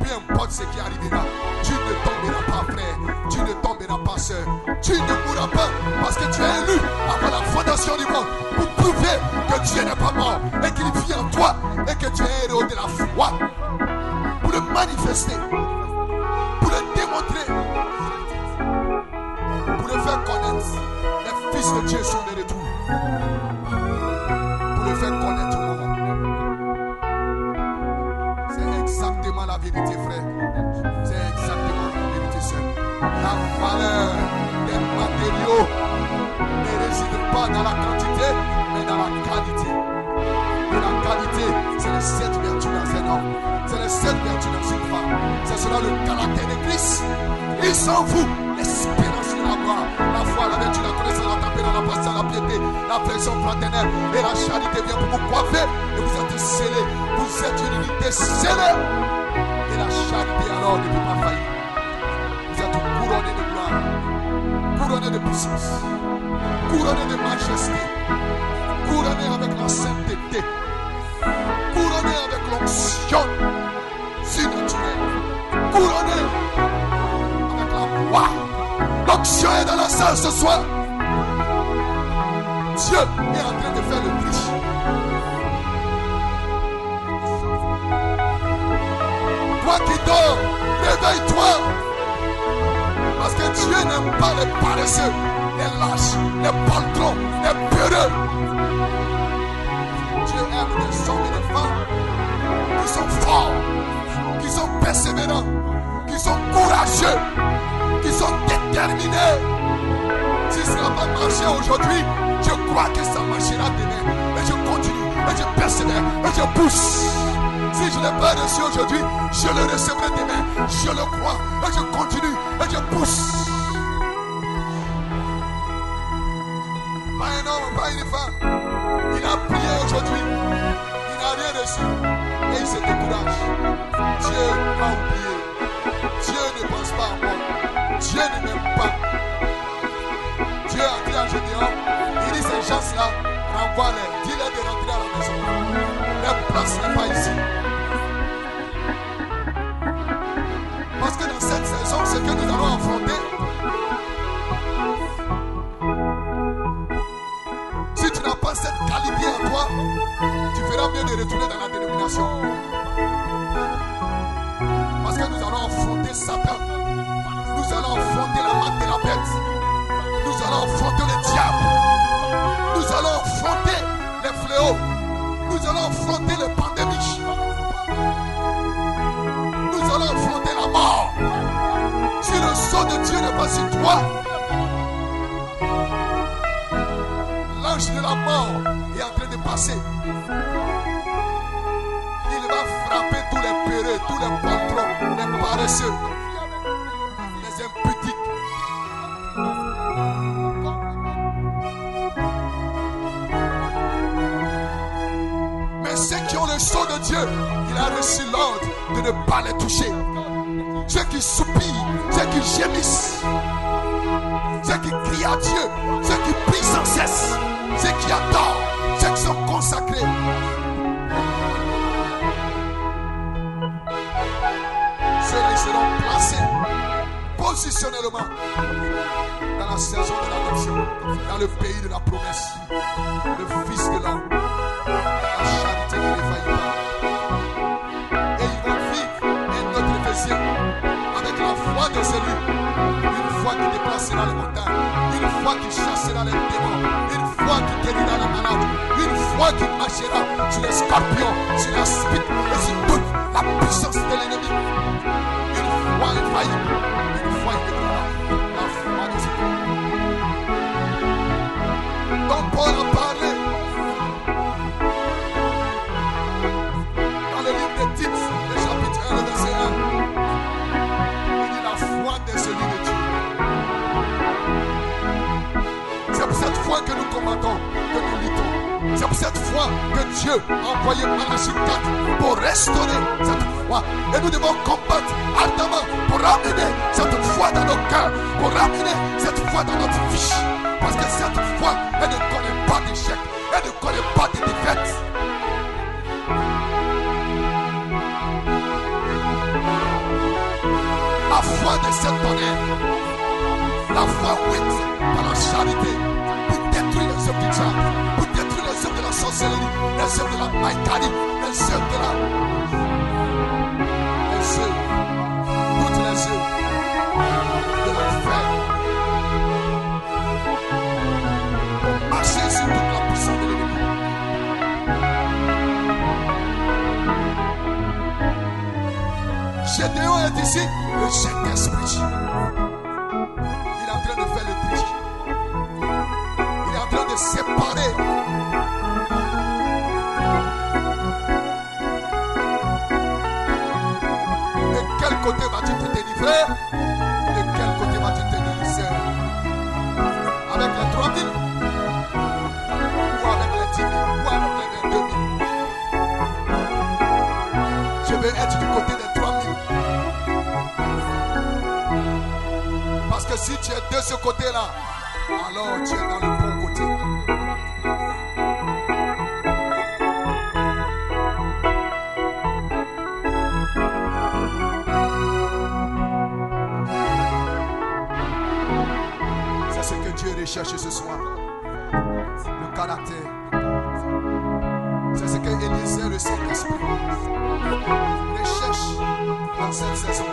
Peu importe ce qui arrivera, tu ne tomberas pas, frère. Tu ne tomberas pas, soeur. Tu ne mourras pas parce que tu es élu avant la fondation du monde pour prouver que Dieu n'est pas mort et qu'il vit en toi et que tu es héros de la foi. Pour le manifester, pour le démontrer, pour le faire connaître. Les fils de Dieu sont de retour. Pour le faire connaître au monde. C'est exactement la vérité, frère. C'est exactement la vérité, sœur. La valeur des matériaux ne réside pas dans la quantité, mais dans la qualité. Et la qualité, c'est les 7 vertus dans un homme. C'est les 7 vertus dans une femme. C'est cela le caractère de Christ. Il s'en fout. L'espérance de la gloire, la foi, la vertu, la connaissance, la tempérance, la patience, la piété, la pression fraternelle et la charité vient pour vous coiffer et vous êtes scellés. Vous êtes une unité scellée. Et la charité alors ne peut pas faillir. puissance, couronné de majesté, couronné avec la sainteté, couronné avec l'onction surnaturelle, couronné avec la gloire. L'onction est dans la salle ce soir. Dieu est en train de faire le tri. Toi qui dors, réveille-toi. Parce que Dieu n'aime pas les paresseux, les lâches, les poltrons, les peureux. Dieu aime des hommes et des femmes qui sont forts, qui sont persévérants, qui sont courageux, qui sont déterminés. Si ça n'a pas marché aujourd'hui, je crois que ça marchera demain. Et je continue, et je persévère, et je pousse. Si je ne l'ai pas reçu aujourd'hui, je le recevrai demain. Je le crois, et je continue, et je pousse. Pas un homme, pas une femme. Il a prié aujourd'hui. Il n'a rien reçu. Et il se décourage. Dieu a oublié. Dieu ne pense pas à moi. Dieu ne m'aime pas. Dieu a dit à Gédéon, il dit ces gens-là, renvoie-les, dis-leur de rentrer à la maison. Leur place n'est pas ici. Parce que dans cette saison, ce que nous allons affronter, si tu n'as pas cette qualité en toi, tu feras mieux de retourner dans la dénomination. Parce que nous allons affronter Satan. Nous allons affronter la marque de la bête. Nous allons affronter le diable. Nous allons affronter les fléaux. Nous allons affronter les pandémies. Nous allons affronter la mort. Si le sceau de Dieu n'est pas sur toi, l'ange de la mort est en train de passer. Il va frapper tous les peureux, tous les poltrons, les paresseux, les impudiques. Mais ceux qui ont le sceau de Dieu, il a reçu l'ordre de ne pas les toucher. Ceux qui soupirent, ceux qui gémissent, ceux qui crient à Dieu, ceux qui prient sans cesse, ceux qui adorent, ceux qui sont consacrés. Ceux-là, ils seront placés positionnellement dans la saison de l'adoption, dans le pays de la promesse, le Fils de l'homme, la charité qui ne faillit pas. Et ils vont vivre un autre Ephésien avec la foi de celui, une foi qui déplacera les montagnes, une foi qui chassera les démons, une foi qui guérira les malades, une foi qui marchera sur les scorpions, sur les spies et sur toute la puissance de l'ennemi. Une foi infaillible, une foi indétrônable, la foi de celui. Donc Paul a parlé dans le livre de Tite, le chapitre 1, le verset 1. Il dit la foi de celui de Dieu. C'est pour cette foi que nous combattons, que nous luttons. C'est pour cette foi que Dieu a envoyé Malachie 4 pour restaurer cette foi. Et nous devons combattre ardemment pour ramener cette foi dans nos cœurs, pour ramener cette foi dans notre vie. Parce que cette foi, elle ne connaît pas d'échec, elle ne connaît pas de défaite. La foi de cet tonnerre, la foi ouïe par la charité, pour détruire les œuvres du diable, pour détruire les œuvres de la sorcellerie, les œuvres de la maïkani, les œuvres de la... les œuvres, toutes les œuvres de l'enfer. Marcher sur toute la puissance de l'ennemi. Gédéon est ici, le Saint-Esprit. Il est en train de faire le tri. Il est en train de séparer. De quel côté vas-tu te délivrer? De quel côté vas-tu te délivrer? Avec les 3000 ou avec les 10 000 ou avec les 22 000? Je vais être du côté des 3000. Parce que si tu es de ce côté-là, alors tu es dans le bon côté. C'est ce que Dieu recherche ce soir. Le caractère. C'est ce que Élisée, le Saint-Esprit, recherche dans cette saison.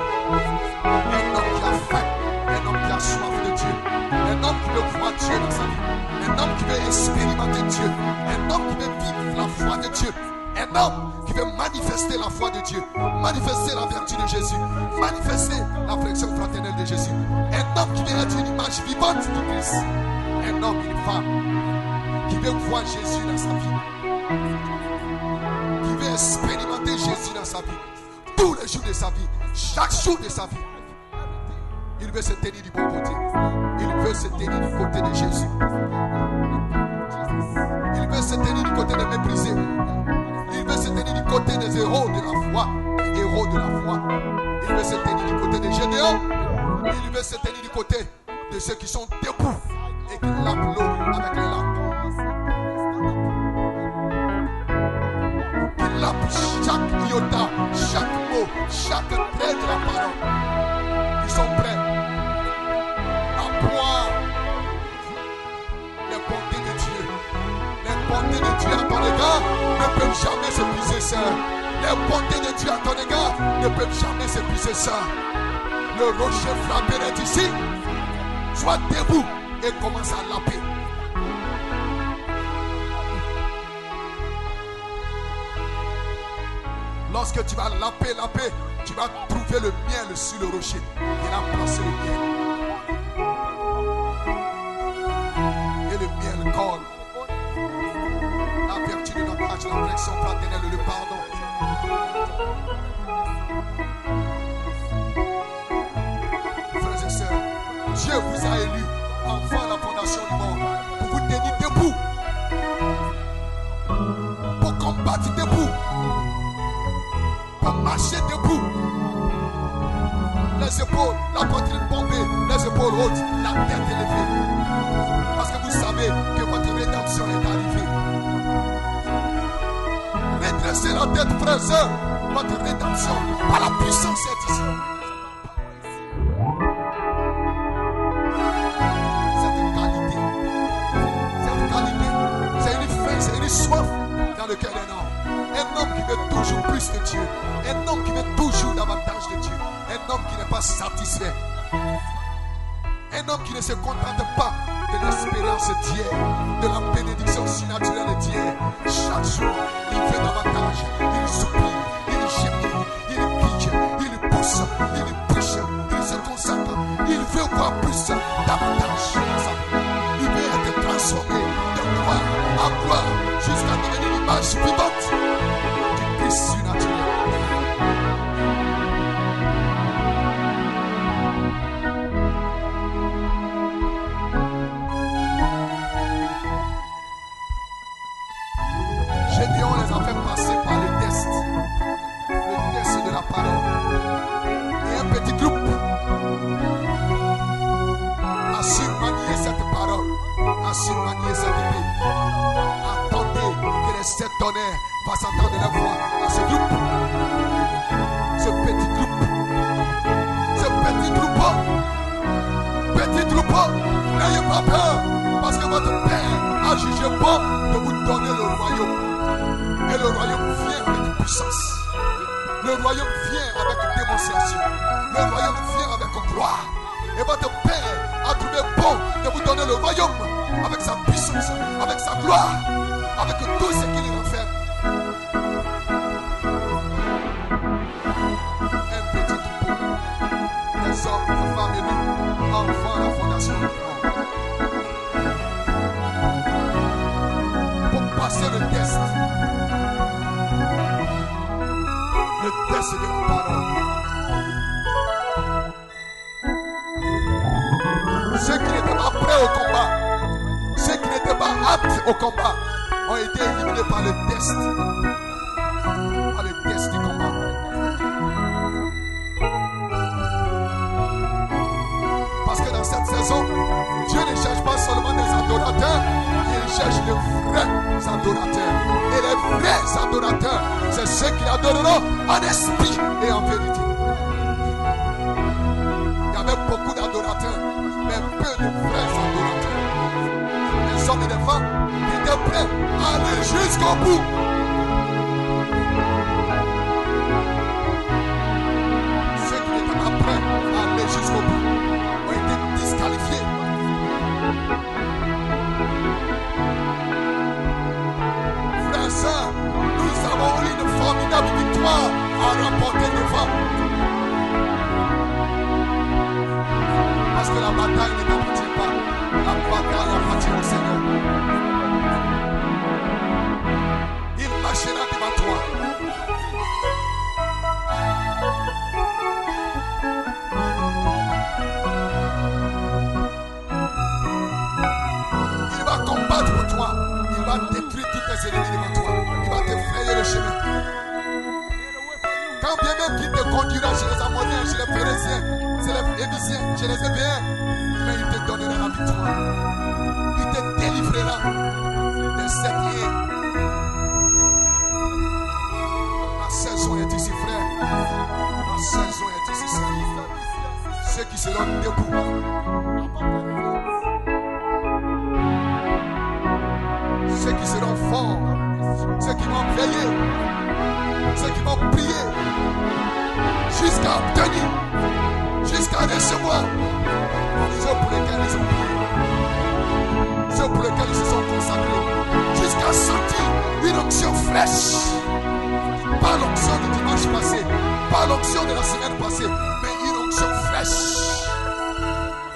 Un homme qui a faim, un homme qui a soif de Dieu, un homme qui veut voir Dieu dans sa vie, un homme qui veut expérimenter Dieu, un homme qui veut vivre la foi de Dieu, un homme qui veut manifester la foi de Dieu, manifester la vertu de Jésus, manifester l'affection fraternelle de Jésus, un homme qui veut être une image vivante de Christ, un homme, une femme qui veut voir Jésus dans sa vie, qui veut expérimenter Jésus dans sa vie, tous les jours de sa vie, chaque jour de sa vie. Il veut se tenir du bon côté. Il veut se tenir du côté de Jésus. Il veut se tenir du côté des méprisés. Il veut se tenir du côté des héros de la foi. Des héros de la foi. Il veut se tenir du côté des Gédéons. Il veut se tenir du côté de ceux qui sont debout et qui lapent l'eau avec les lampes. Qui lapent chaque iota, chaque mot, chaque trait de la parole. Ils sont prêts à boire les bontés de Dieu. Les bontés de Dieu à ton égard ne peuvent jamais s'épuiser, sœur. Les bontés de Dieu à ton égard ne peuvent jamais s'épuiser, sœur. Le rocher frappé est ici. Sois debout et commence à laper. Lorsque tu vas laper, tu vas trouver le miel sur le rocher. Il a placé le miel. Et le miel colle. La vertu de notre âge, l'affection fraternelle, le pardon. Frères et sœurs, Dieu vous a élus avant la fondation du monde pour vous tenir debout, pour combattre debout, pour marcher debout. Les épaules, la poitrine bombée, les épaules hautes, la tête élevée. Parce que vous savez que votre rédemption est arrivée. Redressez la tête, frères et sœurs. Votre rédemption, par la puissance est ici. Cette qualité, c'est une faim, c'est une soif dans le cœur d'un homme. Un homme qui veut toujours plus de Dieu. Un homme qui veut toujours davantage de Dieu. Un homme qui n'est pas satisfait. Un homme qui ne se contente pas de l'espérance d'hier, de la bénédiction surnaturelle d'hier. Chaque jour, il veut davantage. Il soupire, il gémit, il pique, il pousse, il bouge, il se consacre. Il veut voir plus, davantage. Il veut être transformé de gloire à gloire jusqu'à devenir l'image vivante du Christ surnaturel. Gédéon les a fait passer par le test de la parole. Et un petit groupe a su manier cette parole, a su manier cette épée. Attendez que les 7 tonnerres fassent entendre leur voix à ce groupe. Ce petit troupeau, n'ayez pas peur, parce que votre Père a jugé bon de vous donner le royaume. Et le royaume vient avec puissance. Le royaume vient avec démonstration. Le royaume vient avec gloire. Et votre Père a trouvé bon de vous donner le royaume avec sa puissance, avec sa gloire, avec tout ce qu'il renferme. Un petit troupeau, des hommes, des femmes élus, enfants à la fondation du monde. Pour passer le test. Le test de la parole. Ceux qui n'étaient pas prêts au combat, ceux qui n'étaient pas aptes au combat, ont été éliminés par le test. Par le test du combat. Parce que dans cette saison, Dieu ne cherche pas son cherche de vrais adorateurs. Et les vrais adorateurs, c'est ceux qui adoreront en esprit et en vérité. Il y avait beaucoup d'adorateurs, mais peu de vrais adorateurs. Les hommes et les femmes qui étaient prêts à aller jusqu'au bout. Ceux qui n'étaient pas prêts à aller jusqu'au bout ont été disqualifiés. Frères et sœurs, nous avons eu une formidable victoire à remporter devant. Parce que la bataille ne t'appartient pas. La bataille appartient au Seigneur. Il marchera devant toi. Il va combattre pour toi. Il va détruire tous tes ennemis devant toi. Il va te frayer le chemin. Quand bien même qu'il te conduira chez les Ammoniens, chez les Phérésiens, chez les Ébysiens, chez les Hébéens, mais il te donnera la victoire. Il te délivrera de cette liée. La saison est ici, frère. La saison est ici, Seigneur. Ceux qui seront debout, ceux qui seront forts, ceux qui vont veiller, ceux qui vont prier jusqu'à obtenir, jusqu'à recevoir ceux pour lesquels ils ont prié, ceux pour lesquels ils se sont consacrés, jusqu'à sentir une onction fraîche. Pas l'onction du dimanche passé, pas l'onction de la semaine passée, mais une onction fraîche,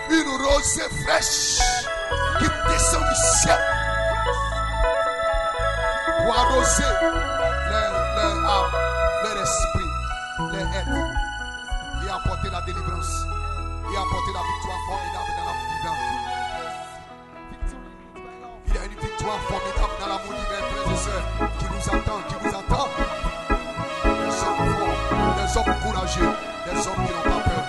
une rosée fraîche qui descend du ciel pour arroser leur esprit, leur être, et apporter la délivrance, et apporter la victoire formidable dans l'amour divin. Il y a une victoire formidable dans l'amour divin, frères et sœurs, qui nous attend, qui vous attend. Des hommes forts, des hommes courageux, des hommes qui n'ont pas peur,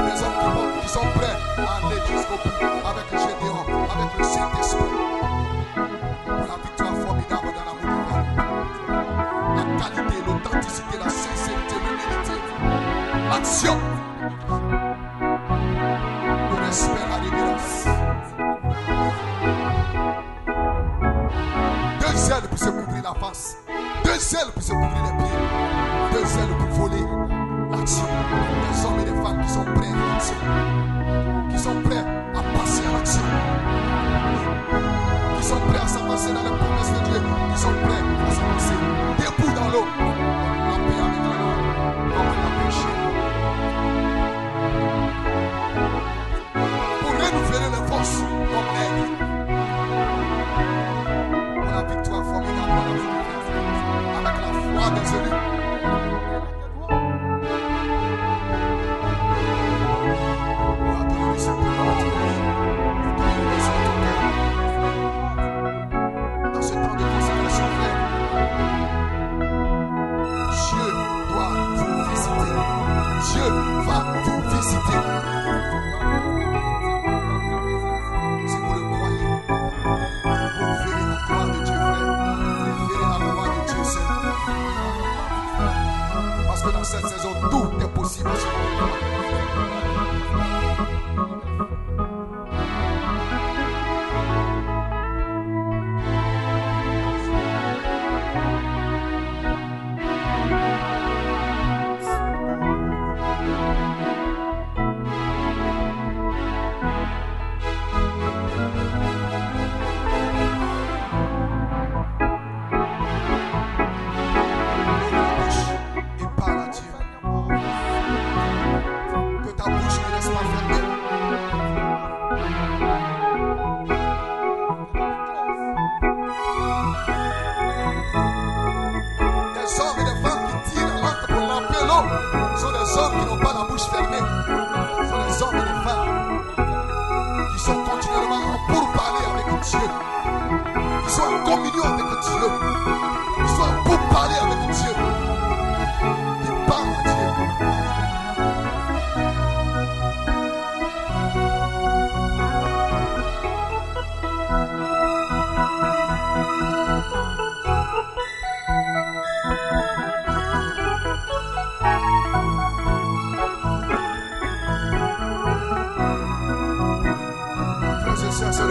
des hommes qui sont prêts à aller jusqu'au bout avec le Gédéon, avec le Saint-Esprit. La victoire formidable dans l'amour divin. La qualité, l'authenticité, la sincérité, l'humilité, l'action, le respect, la révérence. Deux ailes pour se couvrir la face, deux ailes pour se couvrir les pieds, deux ailes pour voler l'action. Des hommes et des femmes qui sont prêts à l'action, qui sont prêts à passer à l'action, qui sont prêts à s'avancer dans les promesses de Dieu, qui sont prêts à s'avancer debout dans l'eau, la paix avec la loi, comme la péché. Pour renouveler les forces comme l'aigle. Pour la victoire formidable dans la vie, avec la foi des élus. Dans ce temps de consécration, frère, Dieu doit vous visiter. Dieu va vous visiter. Si vous le croyez, vous verrez la gloire de Dieu, frère. Vous verrez la gloire de Dieu, Seigneur. Parce que dans cette saison, tout est possible.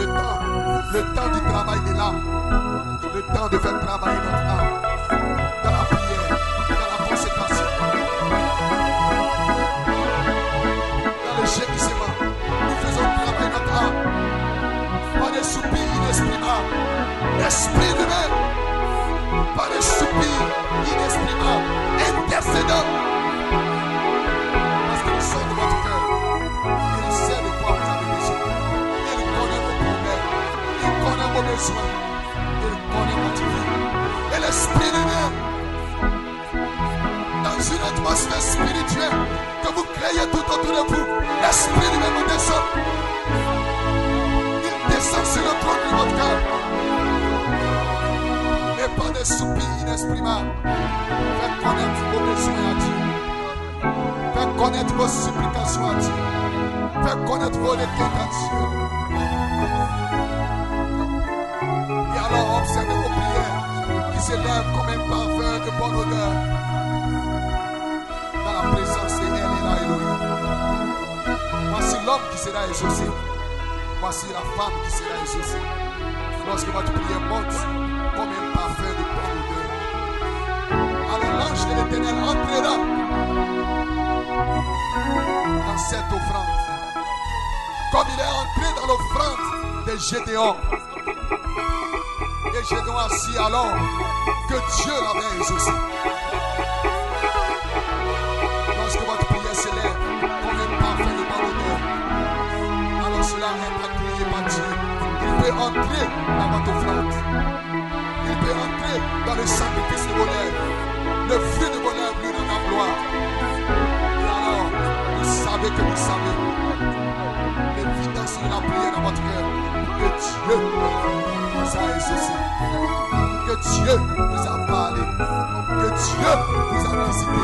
le temps du travail de l'âme, le temps de faire travailler notre âme dans la prière, dans la consécration, dans le gémissement. Nous faisons travailler notre âme par des soupirs inexprimables, l'esprit lui-même, par des soupirs inexprimables, intercédants, parce qu'il sort de votre cœur. Il sait de quoi vous avez besoin. Il connaît vos problèmes. Il connaît vos besoins. Il connaît votre vie. Et l'esprit lui-même, dans une atmosphère spirituelle que vous créez tout autour de vous, l'esprit lui-même descend. Il descend sur le trône de votre cœur. Et par des soupirs inexprimables, faites connaître vos besoins à Dieu. Faites connaître vos supplications à Dieu. Faites connaître vos requêtes à Dieu. Et alors observez vos prières qui s'élèvent comme un parfum de bonne odeur dans la présence de Elle et la Elohim. Voici l'homme qui sera exaucé. Voici la femme qui sera exaucée. Lorsque votre prière monte comme un parfum de bonne odeur, alors l'ange de l'Éternel entrera dans cette offrande, comme il est entré dans l'offrande de Gédéon. Et Gédéon assis alors que Dieu l'avait exaucé. Lorsque votre prière s'élève comme un parfum de bonne odeur, alors cela est accueilli par Dieu. Il peut entrer dans votre offrande. Il peut entrer dans le sacrifice de vos lèvres. Le fruit de vos lèvres lui donne la gloire. Et alors, vous savez que vous savez l'évidence de la prière dans votre cœur, que Dieu vous a exaucé, que Dieu vous a parlé, que Dieu vous a visité.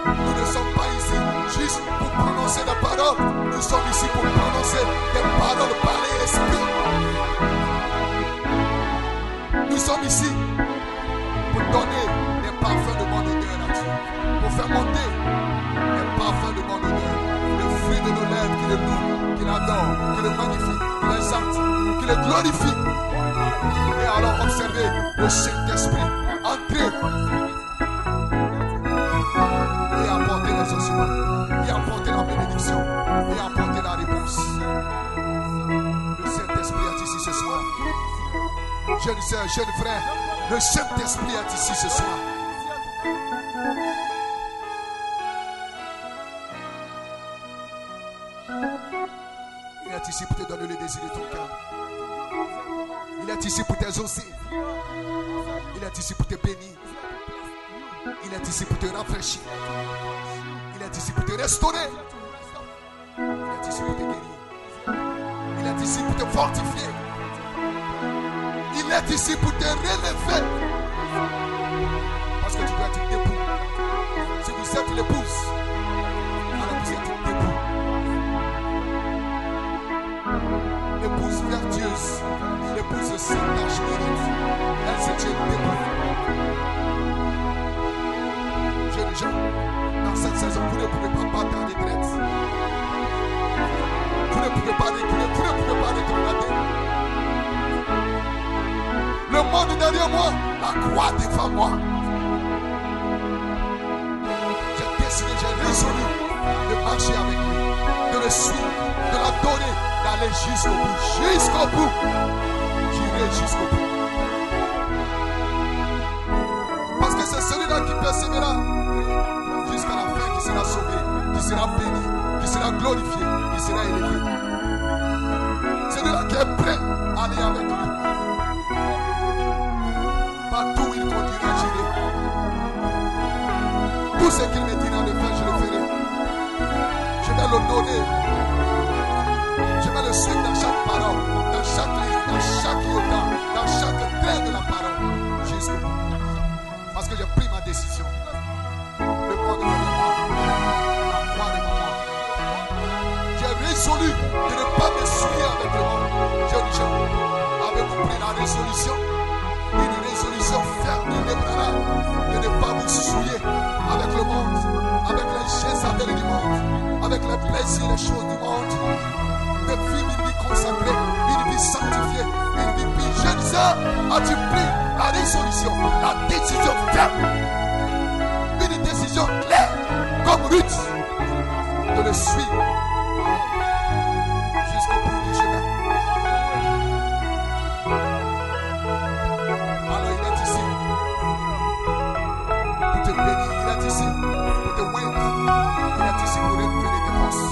Nous ne sommes pas ici juste pour prononcer des paroles, nous sommes ici pour prononcer des paroles par l'esprit. Nous sommes ici pour donner des parfums de bonne odeur à Dieu, pour faire monter des parfums de bonne odeur, le fruit de nos lèvres qui le loue, qui l'adore, qui le magnifie, qui l'exalte, qui le glorifie. Et alors observez le Saint-Esprit entrer et apporter les ossements, et apporter la bénédiction, et apporter la réponse. Le Saint-Esprit est ici ce soir. Jeunes sœurs, jeunes frères, le Saint-Esprit est ici ce soir. Il est ici pour te donner le désir de ton cœur. Il est ici pour t'exaucer. Il est ici pour te bénir. Il est ici pour te rafraîchir. Il est ici pour te restaurer. Il est ici pour te guérir. Il est ici pour te fortifier. Il est ici pour te relever. Parce que tu dois être debout. Si vous êtes l'épouse, alors vous êtes debout. L'épouse vertueuse, l'épouse sans tache mérite. Elle se tient debout. Jeunes gens, dans cette saison, vous ne pouvez pas battre en retraite. Vous ne pouvez pas reculer, vous ne pouvez pas rétrograder. Le monde derrière moi, la croix devant moi. J'ai décidé, j'ai résolu de marcher avec lui, de le suivre, de l'adorer, d'aller jusqu'au bout. Jusqu'au bout. J'irai jusqu'au bout. Parce que c'est celui-là qui persévérera jusqu'à la fin qui sera sauvé, qui sera béni, qui sera glorifié, qui sera élevé. Celui-là qui est prêt à aller avec lui. Partout où il conduira, j'irai. Tout ce qu'il me dira de faire, je le ferai. Je vais l'honorer. Je vais le suivre dans chaque parole, dans chaque livre, dans chaque yoga, dans chaque trait de la parole. Jusqu'au bout. Parce que j'ai pris ma décision. Le monde devant moi, la croix devant moi. J'ai résolu de ne pas me souiller avec le monde. Jeunes gens, avez-vous pris la résolution? Une résolution ferme, inébranlable, de ne pas vous souiller avec le monde. les plaisirs, les choses du monde, de vivre une vie consacrée, une vie sanctifiée, une vie pure. Jeune sœur, as-tu pris la résolution, la décision ferme, une décision claire, comme Ruth, de le suivre jusqu'au bout du chemin? Alors il est ici pour te bénir, il est ici pour te oindre, il est ici pour révéler tes forces.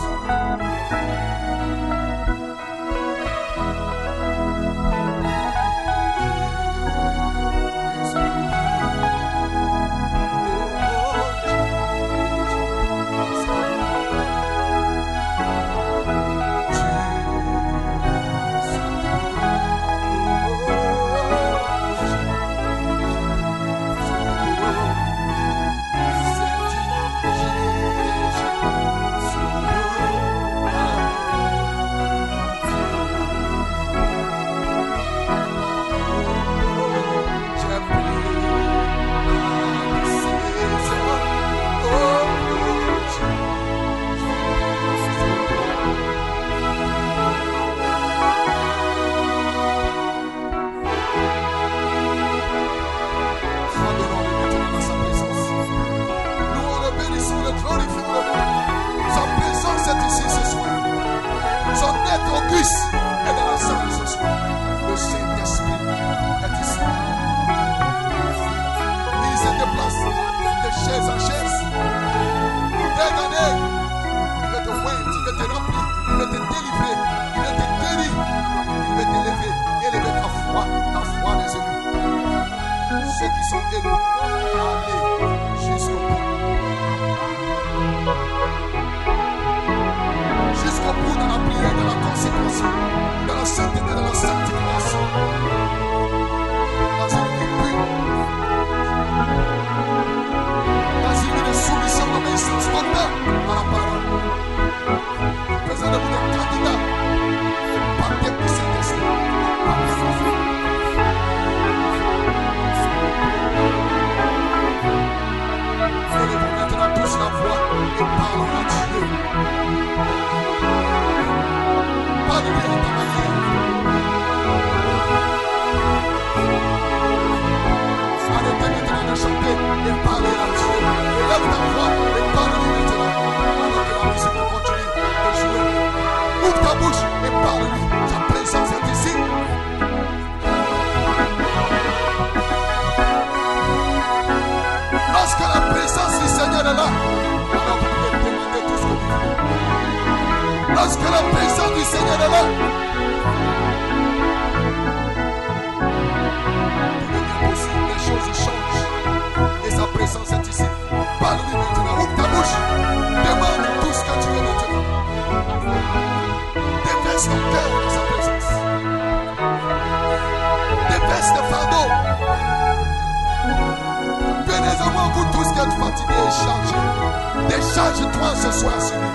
Décharge-toi ce soir sur lui.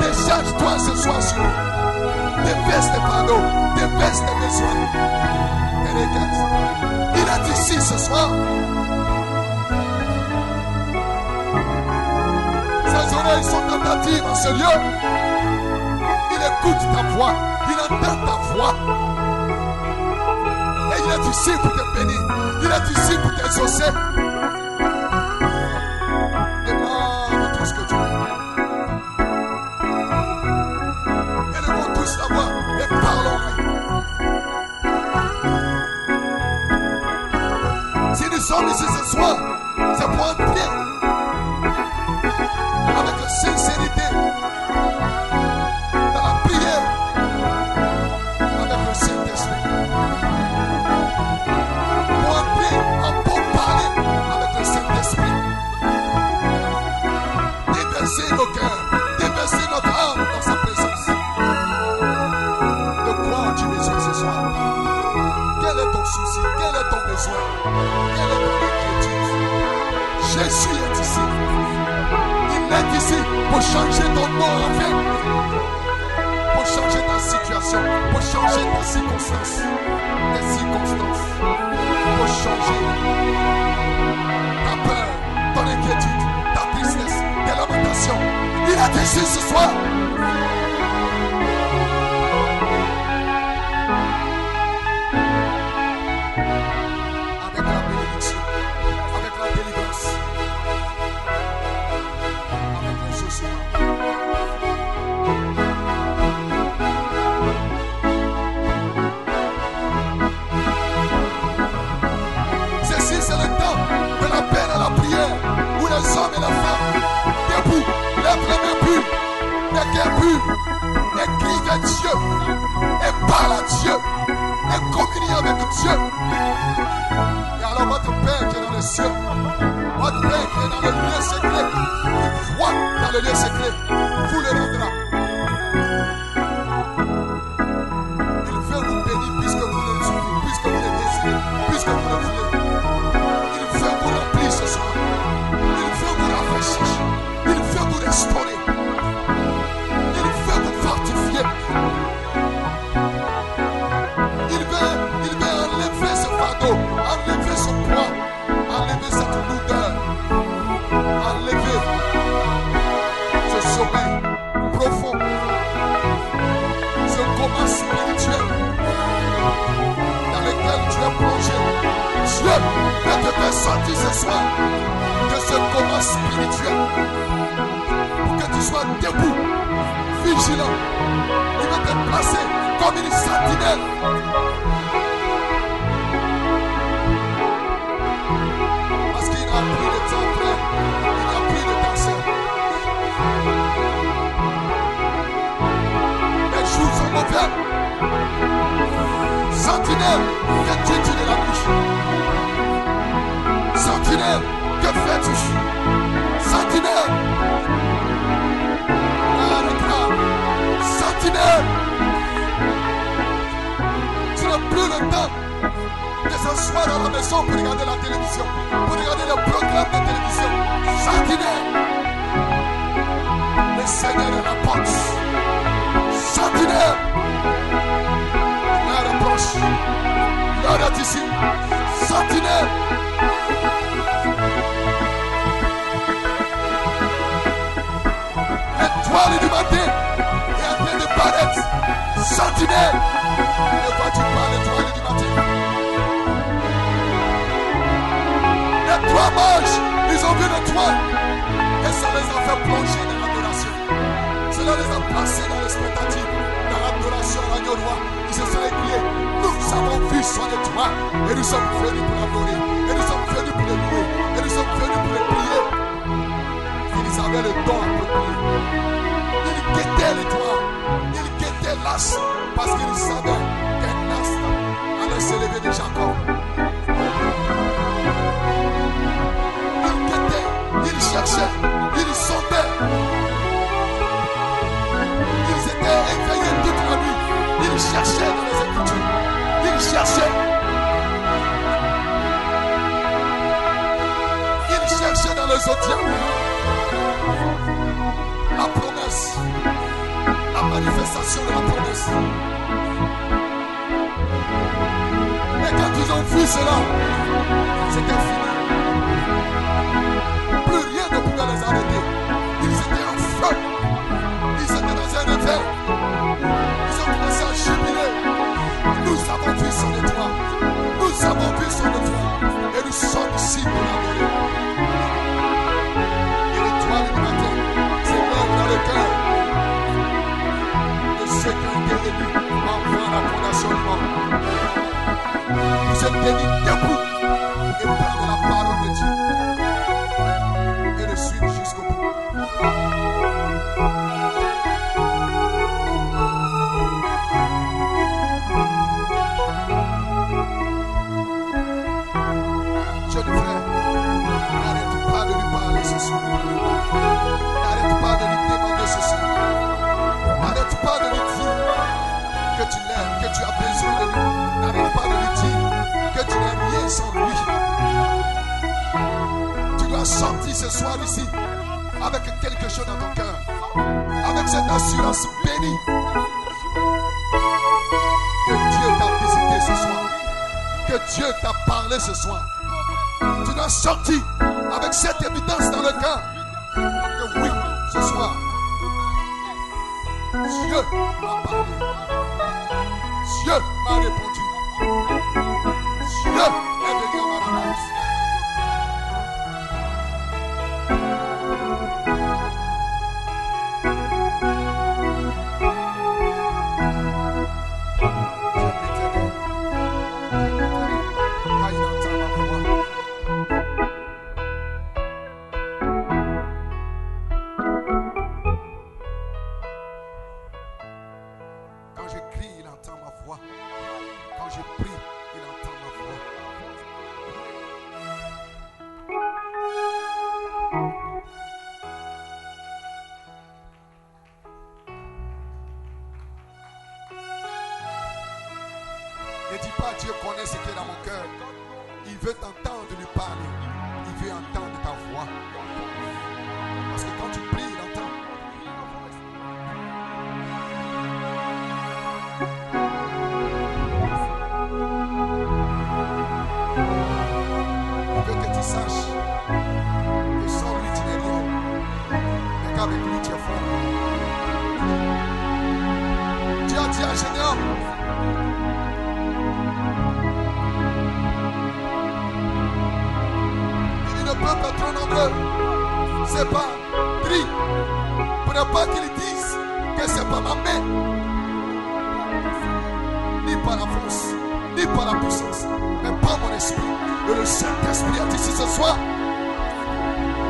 Décharge-toi ce soir sur lui. Déverse tes fardeaux, déverse tes besoins. Et regarde, il est ici ce soir. Ses oreilles sont attentives à ce lieu. Il écoute ta voix, il entend ta voix. Et il est ici pour te bénir, il est ici pour t'exaucer. Nous sommes ici ce soir, c'est pour entrer avec sincérité dans la prière avec le Saint-Esprit. Pour entrer en bon parler avec le Saint-Esprit. Déverser nos cœurs, déverser notre âme dans sa présence. De quoi as-tu besoin ce soir? Quel est ton souci? Quel est ton besoin? Quelle est ton inquiétude? Jésus est ici. Il est ici pour changer ton nom en vie. Pour changer ta situation. Pour changer tes circonstances. Pour changer ta peur, ton inquiétude, ta tristesse, tes lamentations. Il est êtes ici ce soir. Avec la bénédiction, avec la délivrance, avec le jugement. Ceci c'est le temps de la paix et de la prière, où les hommes et les femmes, debout, lèvent les mains pures, les cœurs purs, et crient à Dieu, et parlent à Dieu, et communient avec Dieu. Et alors votre Père qui est dans les cieux, votre Père qui est dans le lieu secret, qui voit dans le lieu secret, vous le rendra. Il veut vous bénir puisque vous le suivez, puisque vous le désirez, puisque vous le voulez. Il veut vous remplir ce soir. Il veut vous rafraîchir. Il veut vous restaurer. Il veut vous fortifier. Il veut enlever ce fardeau, enlever ce poids, enlever cette lourdeur, enlever ce sommeil profond, ce coma spirituel dans lequel tu es plongé. Dieu peut te faire sortir ce soir de ce coma spirituel pour que tu sois debout, vigilant. Il veut te placer comme une sentinelle. Parce qu'il n'y a plus de temps, frère. Il n'y a plus de temps seul. Les jours sont mauvais. Sentinelle, que dis-tu de la bouche? Sentinelle, que fais-tu? Sentinelle, sentinelle, tu n'as plus le temps de s'asseoir dans la maison pour regarder la télévision, pour regarder le programme de télévision. Sentinelle, le Seigneur est la porte. Sentinelle, l'heure est proche, l'heure est ici. Sentinelle, l'étoile du matin est en train de paraître. Sentinelle, ne vois-tu pas l'étoile du matin? Les trois mages, ils ont vu l'étoile et ça les a fait plonger dans l'adoration. Cela les a placés dans l'expectative, dans l'adoration à l'agneau roi. Ils se sont écriés, nous avons vu son étoile et nous sommes venus pour l'adorer, et nous sommes venus pour le louer, et nous sommes venus pour le prier. Ils avaient le don approprié. Ils guettaient l'étoile, ils guettaient l'as, parce qu'ils savaient qu'un as allait s'élever de Jacob. Ils guettaient, ils cherchaient, ils sondaient. Ils étaient éveillés toute la nuit. Ils cherchaient dans les Écritures. Ils cherchaient. Ils cherchaient dans les zodiaques la promesse, la manifestation de la promesse. Et quand ils ont vu cela, c'était fini. Plus rien ne pouvait les arrêter. Ils étaient en feu. Ils étaient dans un éveil. Ils ont commencé à jubiler. Nous avons vu son étoile. Nous avons vu son étoile. Et nous sommes ici pour l'adorer. Et l'étoile du matin s'élève dans le cœur de ceux qui ont été élus avant la fondation du monde. Vous êtes bénis debout et prendre la parole de Dieu et le suivre jusqu'au bout. Jeune frère, n'arrête pas de lui parler ce soir. N'arrête pas de lui demander ce soir. N'arrête pas de lui dire que tu l'aimes, que tu as besoin de lui. N'arrête pas de lui dire que tu n'es rien sans lui. Tu dois sortir ce soir ici avec quelque chose dans ton cœur, avec cette assurance bénie que Dieu t'a visité ce soir, que Dieu t'a parlé ce soir. Tu dois sortir avec cette évidence dans le cœur que oui, ce soir, Dieu m'a parlé. Dieu m'a répondu. Dieu est venu à ma rencontre. Ne dis pas Dieu connaît ce qui est dans mon cœur. Il veut t'entendre lui parler. Il veut entendre ta voix. Parce que quand tu pries, il entend. Il veut que tu saches que sans lui tu n'es rien. Mais qu'avec lui tu es fort. Tu as dit à Seigneur. Le peuple est trop nombreux. C'est pas pris. Pour ne pas qu'ils disent que c'est pas ma main. Ni par la force, ni par la puissance, mais par mon esprit. Et le Saint-Esprit est ici ce soir.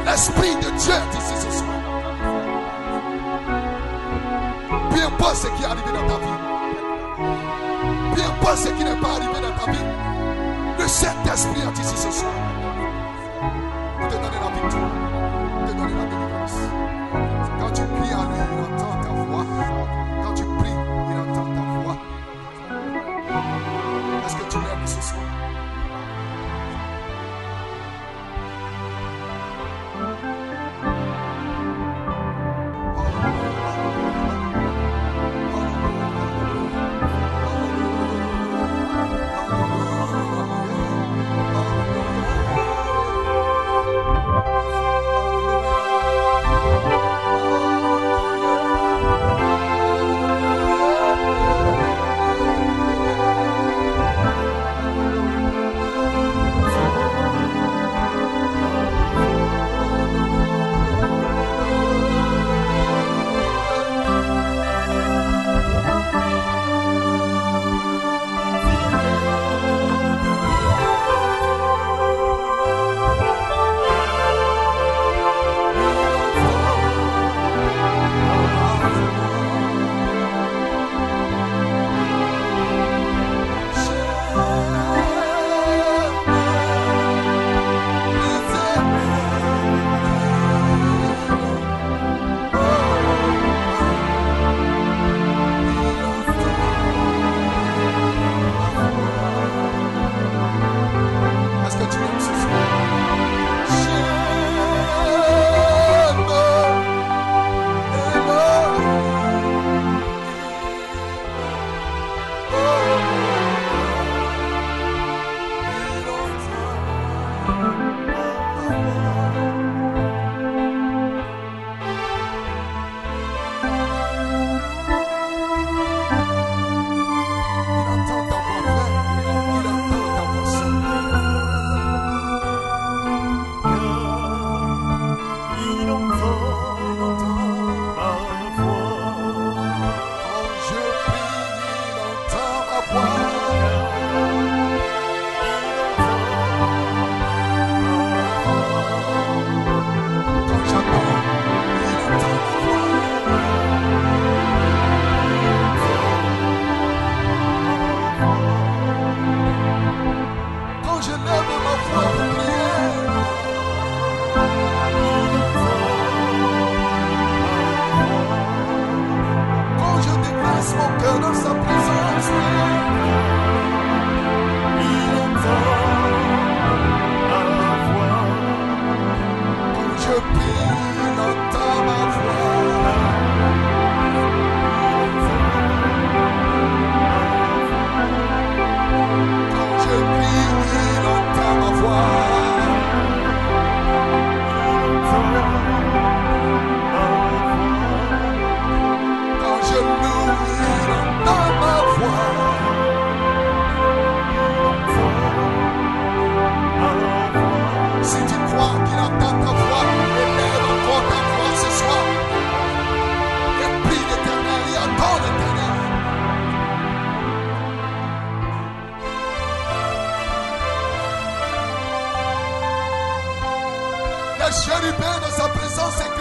L'Esprit de Dieu est ici ce soir. Peu importe ce qui est arrivé dans ta vie. Peu importe ce qui n'est pas arrivé dans ta vie. Le Saint-Esprit est ici ce soir. Te donner la victoire, te donner la délivrance. Quand tu pries à lui, il entend ta voix. Quand tu pries, il entend ta voix. Est-ce que tu l'aimes ce soir?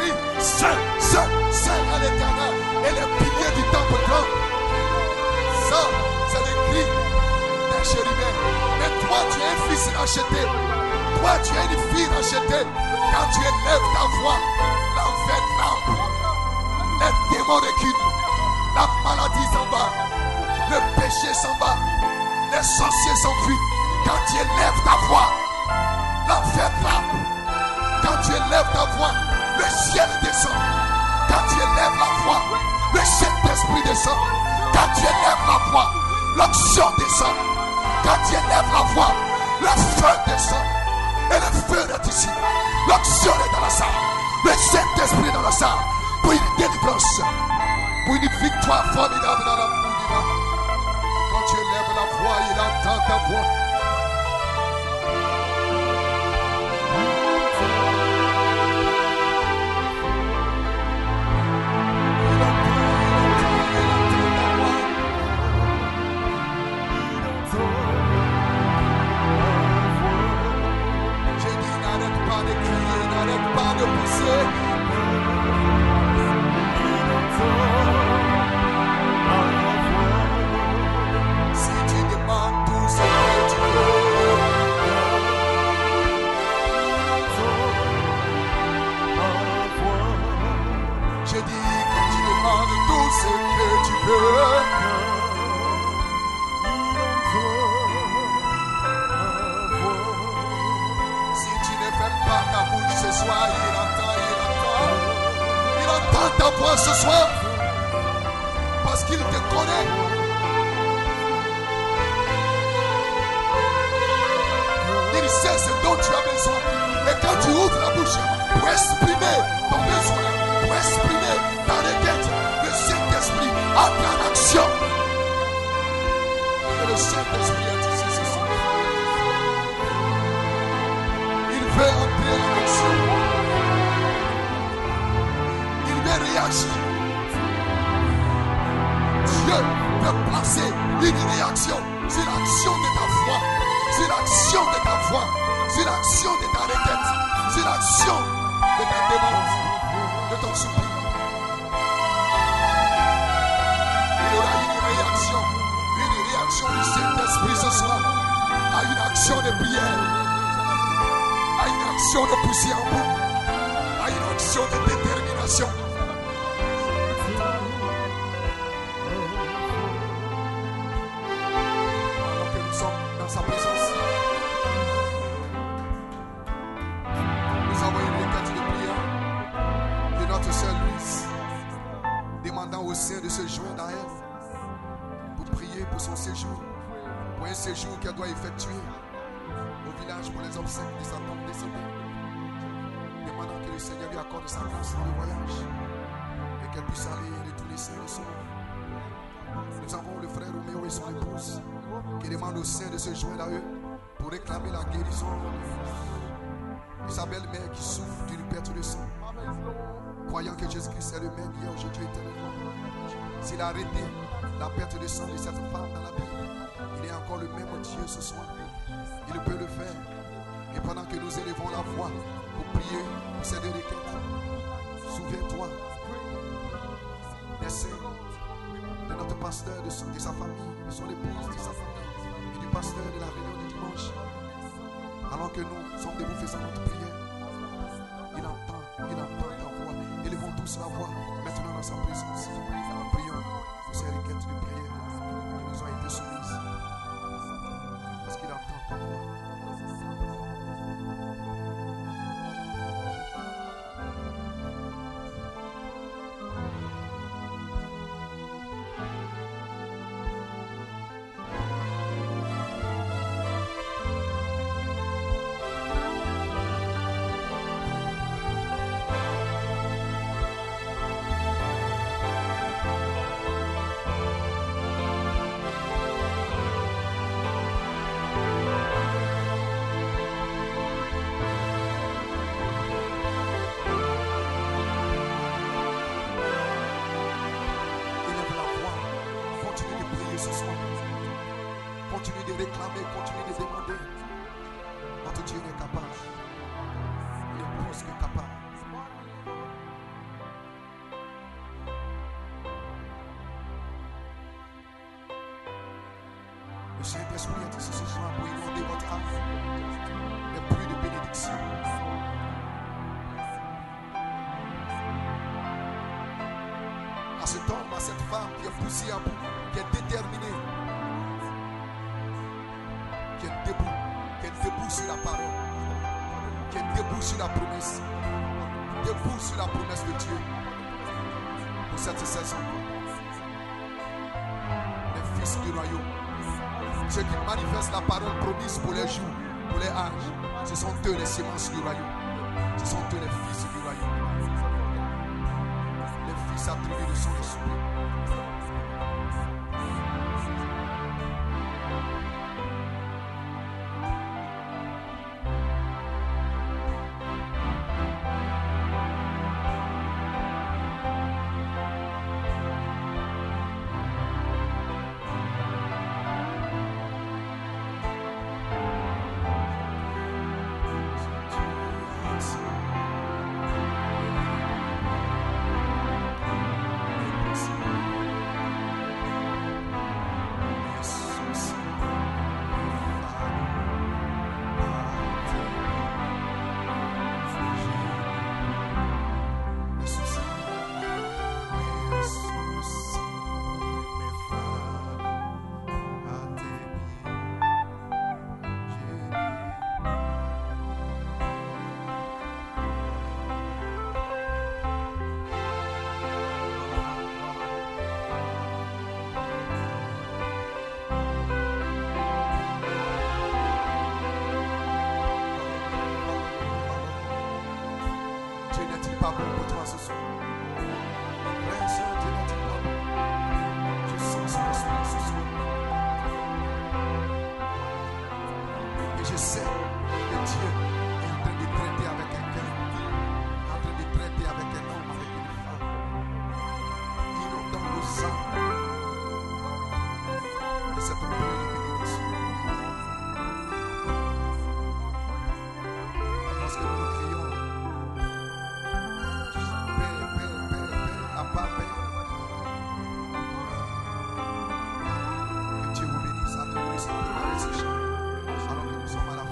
crie, Saint, Saint, Saint à l'Éternel. Et les piliers du temple clament. Ça, c'est le cri d'un chérubin. Mais toi, tu es un fils racheté. Toi, tu es une fille rachetée. Quand tu élèves ta voix, l'enfer tremble. Les démons reculent. La maladie s'en va. Le péché s'en va. Les sorciers s'enfuient. Quand tu élèves ta voix, l'enfer tremble. Quand tu élèves ta voix, le ciel descend. Quand tu élèves la voix, le Saint-Esprit descend. Quand tu élèves la voix, l'onction descend. Quand tu élèves la voix, le feu descend. Et le feu est ici. L'onction est dans la salle. Le Saint-Esprit est dans la salle. Pour une délivrance. Pour une victoire formidable dans la vie. Quand tu élèves la voix, il entend ta voix. Si tu demandes tout ce que tu veux, je dis quand tu demandes tout ce que tu veux, si tu ne fermes pas ta bouche ce soir, il entend ta voix ce soir, parce qu'il te connaît. Il sait ce dont tu as besoin. Et quand tu ouvres la bouche pour exprimer ton besoin, pour exprimer ta requête, le Saint-Esprit entre en action. Et le Saint-Esprit est ici ce soir. Il veut entrer en action. Il veut réagir. Dieu veut placer une réaction sur l'action de ta foi, sur l'action de ta foi, sur l'action de ta requête, sur l'action de ta demande, de ton soupir. Il y aura une réaction du Saint-Esprit ce soir à une action de prière, à une action de pousser en bout, à une action de détermination. Sa présence. Nous avons une requête de prière de notre sœur Louise, demandant au Saint de se joindre à elle pour prier pour son séjour, pour un séjour qu'elle doit effectuer au village pour les obsèques de sa tante décédée, demandant que le Seigneur lui accorde sa grâce dans le voyage et qu'elle puisse aller et retourner saine et sauve. Nous avons le frère Roméo et son épouse qui demandent au Saint de se joindre à eux pour réclamer la guérison de sa belle-mère qui souffre d'une perte de sang, croyant que Jésus-Christ est le même hier, aujourd'hui, éternellement. S'il a arrêté la perte de sang de cette femme dans la Bible, il est encore le même Dieu ce soir. Il peut le faire. Et pendant que nous élevons la voix pour prier pour ces deux requêtes, souviens-toi des saints, de notre pasteur, de sa famille, de son épouse, de sa famille, et du pasteur de la réunion du dimanche. Alors que nous sommes debout faisant notre prière, il entend ta voix. Élevons tous la voix maintenant dans sa présence. Prions pour ces requêtes de prière qui nous ont été soumises. Parce qu'il entend ta voix. Continue de réclamer, continue de demander. Notre Dieu est capable. Il est plus que capable. Le Saint-Esprit est ici ce soir pour inonder votre âme. Les pluies de bénédiction. À cet homme, à cette femme qui est poussée à bout, qui est déterminée, qui est debout sur la parole, qui est debout sur la promesse, debout sur la promesse de Dieu pour cette saison. Les fils du royaume, ceux qui manifestent la parole promise pour les jours, pour les âges, ce sont eux les semences du royaume, ce sont eux les fils du royaume, les fils attribués de son esprit. Pas bon pour toi ce soir. Frère, sœur, Dieu n'est-il pas bon? Je sens son esprit ce soir. Et je sais que Dieu est en train de traiter avec quelqu'un, en train de traiter avec un homme, avec une femme, inondant nos âmes de cette pluie de bénédiction. Lorsque nous nous crions, alors que nous sommes à la fin.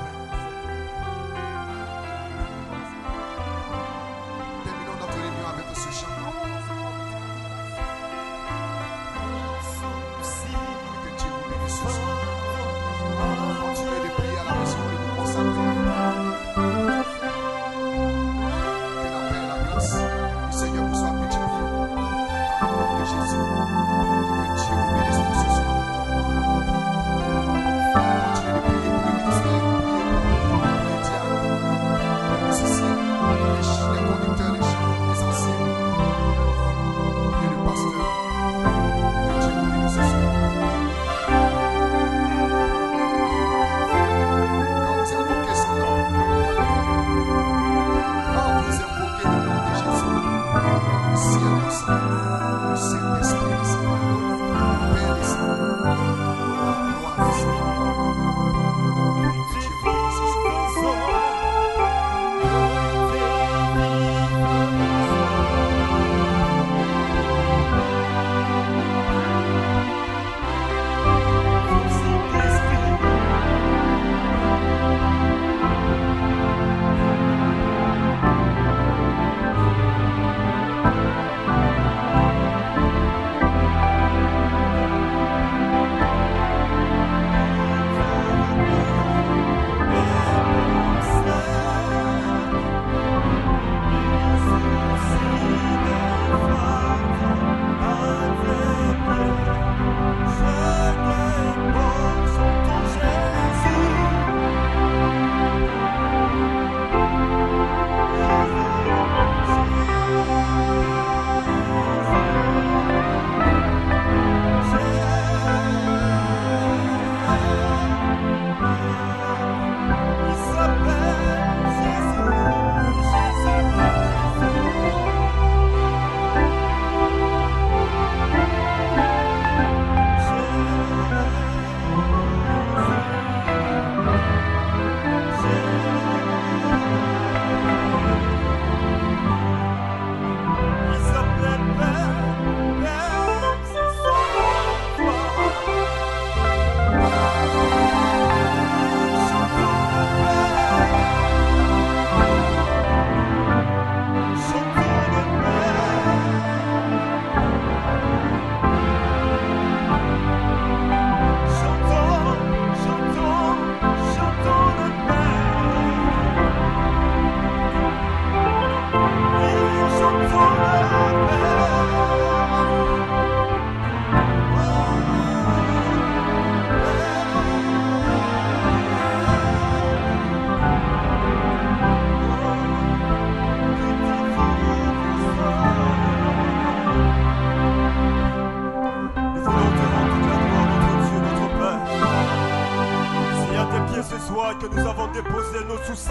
nous avons déposé nos soucis.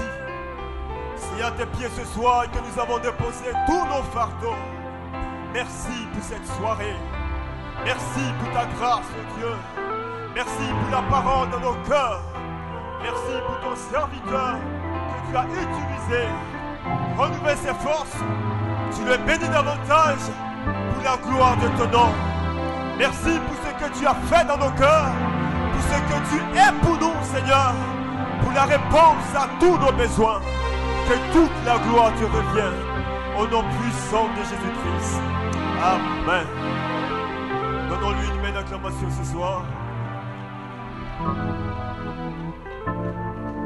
Si à tes pieds ce soir que nous avons déposé tous nos fardeaux, merci pour cette soirée. Merci pour ta grâce, oh Dieu. Merci pour la parole dans nos cœurs. Merci pour ton serviteur que tu as utilisé. Renouvelle ses forces. Tu le bénis davantage pour la gloire de ton nom. Merci pour ce que tu as fait dans nos cœurs. Pour ce que tu es pour nous, Seigneur. Pour la réponse à tous nos besoins. Que toute la gloire te revienne. Au nom puissant de Jésus-Christ. Amen. Donnons-lui une main d'acclamation ce soir.